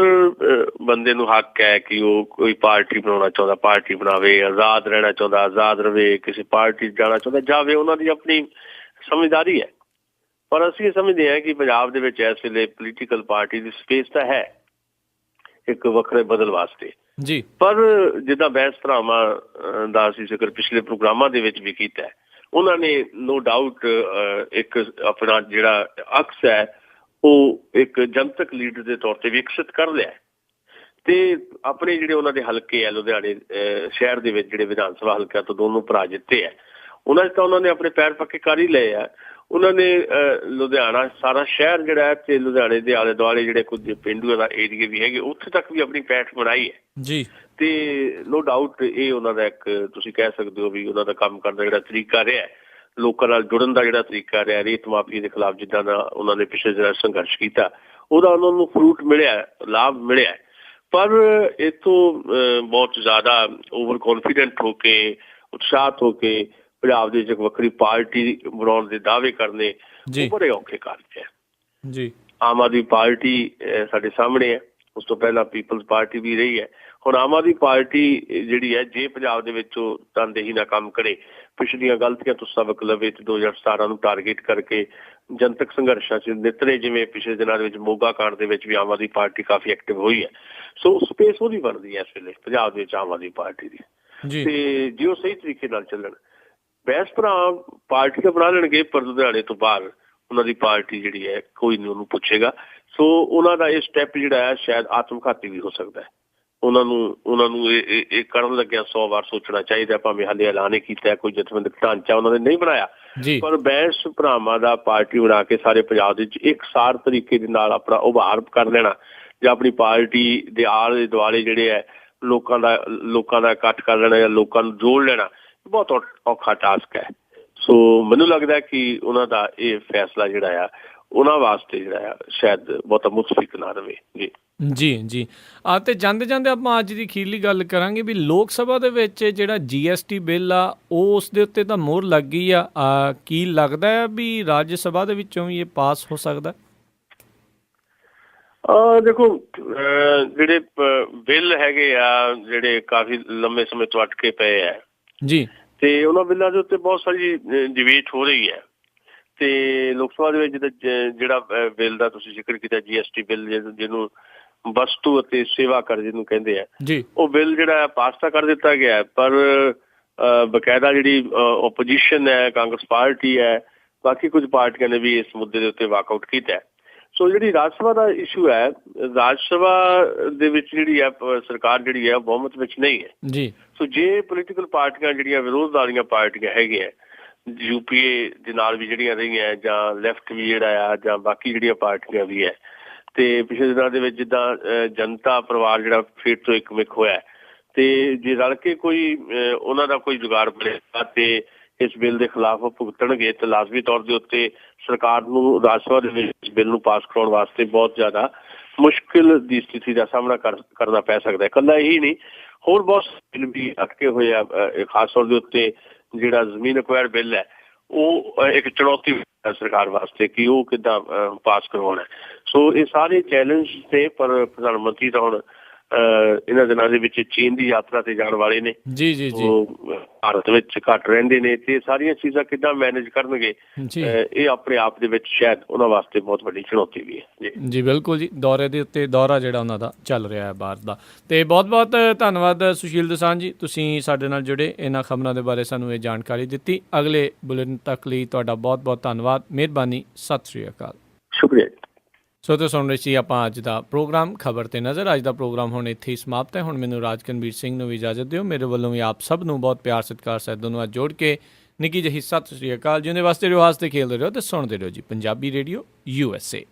ਬੰਦੇ ਨੂੰ ਹੱਕ ਹੈ ਕਿ ਉਹ ਕੋਈ ਪਾਰਟੀ ਬਣਾਉਣਾ ਚਾਹੁੰਦਾ ਪਾਰਟੀ ਬਣਾਵੇ, ਆਜ਼ਾਦ ਰਹਿਣਾ ਚਾਹੁੰਦਾ ਆਜ਼ਾਦ ਰਵੇ, ਕਿਸੇ ਪਾਰਟੀ ਜਾਣਾ ਚਾਹੁੰਦਾ ਜਾਵੇ, ਉਹਨਾਂ ਦੀ ਆਪਣੀ ਸਮਝਦਾਰੀ ਹੈ। ਪਰ ਅਸੀਂ ਇਹ ਸਮਝਦੇ ਹਾਂ ਕਿ ਪੰਜਾਬ ਦੇ ਵਿੱਚ ਇਸ ਵੇਲੇ ਪੋਲੀਟੀਕਲ ਪਾਰਟੀ ਦੀ ਸਪੇਸ ਤਾਂ ਹੈ ਇੱਕ ਵੱਖਰੇ ਬਦਲ ਵਾਸਤੇ ਜੀ। ਪਰ ਜਿੱਦਾਂ ਬੈਂਸ ਭਰਾਵਾਂ ਦਾ ਅਸੀਂ ਜ਼ਿਕਰ ਪਿਛਲੇ ਪ੍ਰੋਗਰਾਮਾਂ ਦੇ ਵਿੱਚ ਵੀ ਕੀਤਾ ਹੈ, ਉਹਨਾਂ ਨੇ ਨੋ ਡਾਊਟ ਇੱਕ ਆਪਣਾ ਜਿਹੜਾ ਅਕਸ ਹੈ ਉਹ ਇੱਕ ਜਨਤਕ ਲੀਡਰ ਦੇ ਤੌਰ ਤੇ ਵਿਕਸਿਤ ਕਰ ਲਿਆ, ਤੇ ਆਪਣੇ ਜਿਹੜੇ ਉਹਨਾਂ ਦੇ ਹਲਕੇ ਆ ਲੁਧਿਆਣੇ ਸ਼ਹਿਰ ਦੇ ਵਿੱਚ ਜਿਹੜੇ ਵਿਧਾਨ ਸਭਾ ਹਲਕਿਆਂ ਤੋਂ ਦੋਨੋਂ ਭਰਾ ਜਿੱਤੇ ਆ, ਉਹਨਾਂ 'ਚ ਤਾਂ ਉਹਨਾਂ ਨੇ ਆਪਣੇ ਪੈਰ ਪੱਕੇ ਕਰ ਹੀ ਲਏ ਆ। ਉਹਨਾਂ ਨੇ ਲੁਧਿਆਣਾ ਸਾਰਾ ਸ਼ਹਿਰ ਜਿਹੜਾ ਹੈ ਤੇ ਲੁਧਿਆਣੇ ਦੇ ਆਲੇ ਦੁਆਲੇ ਜਿਹੜੇ ਕੁਝ ਪੇਂਡੂ ਦਾ ਏਰੀਏ ਵੀ ਹੈਗੇ ਉੱਥੇ ਤੱਕ ਵੀ ਆਪਣੀ ਪੈਠ ਬਣਾਈ ਹੈ ਜੀ। ਤੇ ਨੋ ਡਾਊਟ ਇਹ ਉਹਨਾਂ ਦਾ ਇੱਕ ਤੁਸੀਂ ਕਹਿ ਸਕਦੇ ਹੋ ਵੀ ਉਹਨਾਂ ਦਾ ਕੰਮ ਕਰਨ ਦਾ ਜਿਹੜਾ ਤਰੀਕਾ ਰਿਹਾ, ਲੋਕਾਂ ਨਾਲ ਜੁੜਨ ਦਾ ਜਿਹੜਾ ਤਰੀਕਾ ਰਿਹਾ, ਰੇਤ ਮਾਫੀਆ ਦੇ ਖਿਲਾਫ ਜਿੱਦਾਂ ਦਾ ਉਹਨਾਂ ਨੇ ਪਿਛਲੇ ਦਿਨਾਂ ਸੰਘਰਸ਼ ਕੀਤਾ, ਉਹਦਾ ਉਹਨਾਂ ਨੂੰ ਫਰੂਟ ਮਿਲਿਆ, ਲਾਭ ਮਿਲਿਆ। ਪਰ ਇੱਥੋਂ ਬਹੁਤ ਜ਼ਿਆਦਾ ਓਵਰ ਕੌਨਫੀਡੈਂਟ ਹੋ ਕੇ, ਉਤਸ਼ਾਹਤ ਹੋ ਕੇ ਪੰਜਾਬ ਦੇ ਵਿੱਚ ਇੱਕ ਵੱਖਰੀ ਪਾਰਟੀ ਬਣਾਉਣ ਦੇ ਦਾਅਵੇ ਕਰਨੇ ਉਹ ਬੜੇ ਔਖੇ ਕਾਰਜ ਹੈ ਜੀ। ਆਮ ਆਦਮੀ ਪਾਰਟੀ ਸਾਡੇ ਸਾਹਮਣੇ ਹੈ, ਉਸ ਤੋਂ ਪਹਿਲਾਂ ਪੀਪਲਜ਼ ਪਾਰਟੀ ਵੀ ਰਹੀ ਹੈ। ਹੁਣ ਆਮ ਆਦਮੀ ਪਾਰਟੀ ਜਿਹੜੀ ਹੈ, ਜੇ ਪੰਜਾਬ ਦੇ ਵਿੱਚ ਉਹ ਤਨਦੇਹੀ ਨਾਲ ਕੰਮ ਕਰੇ, ਪਿਛਲੀਆਂ ਗਲਤੀਆਂ ਤੋਂ ਸਬਕ ਲਵੇ ਤੇ 2017 ਨੂੰ ਟਾਰਗੇਟ ਕਰਕੇ ਜਨਤਕ ਸੰਘਰਸ਼ਾਂ 'ਚ ਨਿਤਰੇ, ਜਿਵੇਂ ਪਿਛਲੇ ਦਿਨਾਂ ਦੇ ਵਿੱਚ ਮੋਗਾ ਕਾਂਡ ਦੇ ਵਿੱਚ ਵੀ ਆਮ ਆਦਮੀ ਪਾਰਟੀ ਕਾਫੀ ਐਕਟਿਵ ਹੋਈ ਹੈ। ਸੋ ਸਪੇਸ ਉਹਦੀ ਬਣਦੀ ਹੈ ਇਸ ਵੇਲੇ ਪੰਜਾਬ ਦੇ ਵਿੱਚ ਆਮ ਆਦਮੀ ਪਾਰਟੀ ਦੀ, ਤੇ ਜੇ ਉਹ ਸਹੀ ਤਰੀਕੇ ਨਾਲ ਚੱਲਣ, ਬੈਂਸ ਭਰਾ ਪਾਰਟੀ ਤਾਂ ਬਣਾ ਲੈਣਗੇ ਪਰ ਲੁਧਿਆਣੇ ਤੋਂ ਬਾਹਰ ਉਹਨਾਂ ਦੀ ਪਾਰਟੀ ਜਿਹੜੀ ਹੈ ਕੋਈ ਨਹੀਂ ਉਹਨੂੰ ਪੁੱਛੇਗਾ। ਸੋ ਉਹਨਾਂ ਦਾ ਇਹ ਸਟੈਪ ਜਿਹੜਾ ਹੈ ਸ਼ਾਇਦ ਆਤਮਘਾਤੀ ਵੀ ਹੋ ਸਕਦਾ ਹੈ। ਉਹਨਾਂ ਨੂੰ ਇਹ ਕਰਨ ਲੱਗਿਆ 100 ਵਾਰ ਸੋਚਣਾ ਚਾਹੀਦਾ, ਭਾਵੇਂ ਹਾਲੇ ਐਲਾਨ ਹੀ ਕੀਤਾ ਕੋਈ ਜਥੇਬੰਦਕ ਢਾਂਚਾ ਉਹਨਾਂ ਨੇ ਨਹੀਂ ਬਣਾਇਆ, ਪਰ ਬੈਂਸ ਭਰਾਵਾਂ ਦਾ ਪਾਰਟੀ ਬਣਾ ਕੇ ਸਾਰੇ ਪੰਜਾਬ ਦੇ ਵਿੱਚ ਇਕਸਾਰ ਤਰੀਕੇ ਦੇ ਨਾਲ ਆਪਣਾ ਉਭਾਰ ਕਰ ਲੈਣਾ, ਜਾਂ ਆਪਣੀ ਪਾਰਟੀ ਦੇ ਆਲੇ ਦੁਆਲੇ ਜਿਹੜੇ ਹੈ ਲੋਕਾਂ ਦਾ ਇਕੱਠ ਕਰ ਲੈਣਾ ਜਾਂ ਲੋਕਾਂ ਨੂੰ ਜੋੜ ਲੈਣਾ, ਬਹੁਤ ਔਖਾ ਟਾਸਕ ਹੈ। ਸੋ ਮੈਨੂੰ ਲੱਗਦਾ ਕਿ ਉਹਨਾਂ ਦਾ ਇਹ ਫੈਸਲਾ ਜਿਹੜਾ ਆ ਉਹਨਾਂ ਵਾਸਤੇ ਜਿਹੜਾ ਆ ਸ਼ਾਇਦ ਬਹੁਤਾ ਮੁਤਫਿਕ ਨਾ ਰਹੇ। ਜੀ ਜੀ ਜੀ। ਅਤੇ ਜਾਂਦੇ ਜਾਂਦੇ ਆਪਾਂ ਅੱਜ ਦੀ ਅਖੀਰਲੀ ਗੱਲ ਕਰਾਂਗੇ ਵੀ ਲੋਕ ਸਭਾ ਦੇ ਵਿੱਚ ਜਿਹੜਾ GST ਬਿੱਲ ਆ ਉਹ ਉਸ ਦੇ ਉੱਤੇ ਤਾਂ ਮੋਹਰ ਲੱਗ ਗਈ ਆ, ਕੀ ਲੱਗਦਾ ਹੈ ਵੀ ਰਾਜ ਸਭਾ ਦੇ ਵਿੱਚੋਂ ਵੀ ਇਹ ਪਾਸ ਹੋ ਸਕਦਾ? ਦੇਖੋ, ਜਿਹੜੇ ਬਿੱਲ ਹੈਗੇ ਆ ਜਿਹੜੇ ਕਾਫੀ ਲੰਮੇ ਸਮੇਂ ਤੋਂ ਅਟਕੇ ਪਏ ਆ ਜੀ, ਤੇ ਉਹਨਾਂ ਬਿੱਲਾਂ ਦੇ ਉੱਤੇ ਬਹੁਤ ਸਾਰੀ ਡਿਬੇਟ ਹੋ ਰਹੀ ਹੈ। ਤੇ ਲੋਕ ਸਭਾ ਦੇ ਵਿੱਚ ਜਿਹੜਾ ਬਿੱਲ ਦਾ ਤੁਸੀਂ ਜ਼ਿਕਰ ਕੀਤਾ GST ਬਿੱਲ, ਜਿਹਨੂੰ ਵਸਤੂ ਅਤੇ ਸੇਵਾ ਕਰ ਜਿਹਨੂੰ ਕਹਿੰਦੇ ਆ ਜੀ, ਉਹ ਬਿੱਲ ਜਿਹੜਾ ਪਾਸ ਤਾਂ ਕਰ ਦਿੱਤਾ ਗਿਆ, ਪਰ ਬਕਾਇਦਾ ਜਿਹੜੀ ਓਪੋਜੀਸ਼ਨ ਹੈ, ਕਾਂਗਰਸ ਪਾਰਟੀ ਹੈ, ਬਾਕੀ ਕੁਝ ਪਾਰਟੀਆਂ ਨੇ ਵੀ ਇਸ ਮੁੱਦੇ ਦੇ ਉੱਤੇ ਵਾਕਆਊਟ ਕੀਤਾ। ਸੋ ਜਿਹੜੀ ਰਾਜ ਸਭਾ ਦਾ ਇਸ਼ੂ ਹੈ, ਰਾਜ ਸਭਾ ਦੇ ਵਿੱਚ ਜਿਹੜੀ ਹੈ ਸਰਕਾਰ ਜਿਹੜੀ ਹੈ ਬਹੁਮਤ ਵਿੱਚ ਨਹੀਂ ਹੈ ਜੀ। ਸੋ ਜੇ ਪੋਲੀਟੀਕਲ ਪਾਰਟੀਆਂ ਜਿਹੜੀਆਂ ਵਿਰੋਧ ਵਾਲੀਆਂ ਪਾਰਟੀਆਂ ਹੈਗੀਆਂ, UPA ਦੇ ਨਾਲ ਵੀ ਜਿਹੜੀਆਂ ਰਹੀਆਂ, ਜਾਂ ਲੈਫਟ ਵੀ ਜਿਹੜਾ ਆ, ਜਾਂ ਬਾਕੀ ਜਿਹੜੀਆਂ ਪਾਰਟੀਆਂ ਵੀ ਹੈ, ਤੇ ਪਿਛਲੇ ਦਿਨਾਂ ਦੇ ਵਿੱਚ ਜਿੱਦਾਂ ਜਨਤਾ ਪਰਿਵਾਰ ਜਿਹੜਾ ਫਿਰ ਤੋਂ ਇੱਕਮਿਕ ਹੋਇਆ, ਤੇ ਜੇ ਰਲ ਕੇ ਕੋਈ ਉਹਨਾਂ ਦਾ ਕੋਈ ਜੁਗਾੜ ਬਣੇਗਾ ਤੇ ਇਸ ਬਿੱਲ ਦੇ ਖਿਲਾਫ ਭੁਗਤਣਗੇ, ਤੇ ਲਾਜ਼ਮੀ ਤੌਰ ਦੇ ਉੱਤੇ ਸਰਕਾਰ ਨੂੰ ਰਾਜ ਸਭਾ ਦੇ ਵਿੱਚ ਇਸ ਬਿੱਲ ਨੂੰ ਪਾਸ ਕਰਾਉਣ ਵਾਸਤੇ ਬਹੁਤ ਜ਼ਿਆਦਾ ਮੁਸ਼ਕਿਲ ਦੀ ਸਥਿਤੀ ਦਾ ਸਾਹਮਣਾ ਕਰਨਾ ਪੈ ਸਕਦਾ ਹੈ। ਇਕੱਲਾ ਇਹੀ ਨਹੀਂ, ਹੋਰ ਬਹੁਤ ਬਿੱਲ ਵੀ ਅਟਕੇ ਹੋਏ ਆ। ਖਾਸ ਤੌਰ ਦੇ ਉੱਤੇ ਜਿਹੜਾ ਜ਼ਮੀਨ ਅਕਵਾਇਰ ਬਿੱਲ ਹੈ, ਉਹ ਇੱਕ ਚੁਣੌਤੀ ਸਰਕਾਰ ਵਾਸਤੇ ਕਿ ਉਹ ਕਿੱਦਾਂ ਪਾਸ ਕਰਵਾਉਣਾ। ਸੋ ਇਹ ਸਾਰੇ ਚੈਲੰਜ ਨੇ, ਪਰ ਪ੍ਰਧਾਨ ਮੰਤਰੀ ਤਾਂ ਹੁਣ ਇਹਨਾਂ ਦਿਨਾਂ ਦੇ ਵਿੱਚ ਚੀਨ ਦੀ ਯਾਤਰਾ ਤੇ ਜਾਣ ਵਾਲੇ ਨੇ ਜੀ ਜੀ ਜੀ, ਉਹ ਭਾਰਤ ਵਿੱਚ ਘੱਟ ਰਹਿੰਦੇ ਨੇ, ਤੇ ਸਾਰੀਆਂ ਚੀਜ਼ਾਂ ਕਿੱਦਾਂ ਮੈਨੇਜ ਕਰਨਗੇ, ਇਹ ਆਪਣੇ ਆਪ ਦੇ ਵਿੱਚ ਸ਼ਾਇਦ ਉਹਨਾਂ ਵਾਸਤੇ ਬਹੁਤ ਵੱਡੀ ਚੁਣੌਤੀ ਵੀ ਹੈ। ਜੀ ਜੀ ਬਿਲਕੁਲ ਜੀ, ਦੌਰੇ ਦੇ ਉੱਤੇ ਦੌਰਾ ਜਿਹੜਾ ਉਹਨਾਂ ਦਾ ਚੱਲ ਰਿਹਾ ਹੈ ਬਾਹਰ ਦਾ। ਤੇ ਬਹੁਤ ਬਹੁਤ ਧੰਨਵਾਦ ਸੁਸ਼ੀਲ ਦੋਸਾਂਝ ਜੀ, ਤੁਸੀਂ ਸਾਡੇ ਨਾਲ ਜੁੜੇ, ਇਹਨਾਂ ਖਬਰਾਂ ਦੇ ਬਾਰੇ ਸਾਨੂੰ ਇਹ ਜਾਣਕਾਰੀ ਦਿੱਤੀ। ਅਗਲੇ ਬੁਲੇਟਿਨ ਤੱਕ ਲਈ ਤੁਹਾਡਾ ਬਹੁਤ ਬਹੁਤ ਧੰਨਵਾਦ, ਮਿਹਰਬਾਨੀ, ਸਤਿ ਸ਼੍ਰੀ ਅਕਾਲ। ਸ਼ੁਕਰੀਆ। ਸੋ ਤੁਸੀਂ ਸੁਣ ਰਹੇ ਸੀ ਆਪਾਂ ਅੱਜ ਦਾ ਪ੍ਰੋਗਰਾਮ ਖਬਰ ਤੇ ਨਜ਼ਰ। ਅੱਜ ਦਾ ਪ੍ਰੋਗਰਾਮ ਹੁਣ ਇੱਥੇ ਹੀ ਸਮਾਪਤ ਹੈ। ਹੁਣ ਮੈਨੂੰ ਰਾਜਕਨਵੀਰ ਸਿੰਘ ਨੂੰ ਵੀ ਇਜਾਜ਼ਤ ਦਿਓ। ਮੇਰੇ ਵੱਲੋਂ ਵੀ ਆਪ ਸਭ ਨੂੰ ਬਹੁਤ ਪਿਆਰ ਸਤਿਕਾਰ ਸਹਿਤ ਧੰਨਵਾਦ ਜੋੜ ਕੇ ਨਿੱਕੀ ਜਿਹੀ ਸਤਿ ਸ਼੍ਰੀ ਅਕਾਲ। ਜਿਉਂਦੇ ਵਾਸਤੇ ਰਹੋ, ਹੱਸਦੇ ਖੇਲਦੇ ਰਹੋ ਤੇ ਸੁਣਦੇ ਰਹੋ ਜੀ ਪੰਜਾਬੀ ਰੇਡੀਓ USA।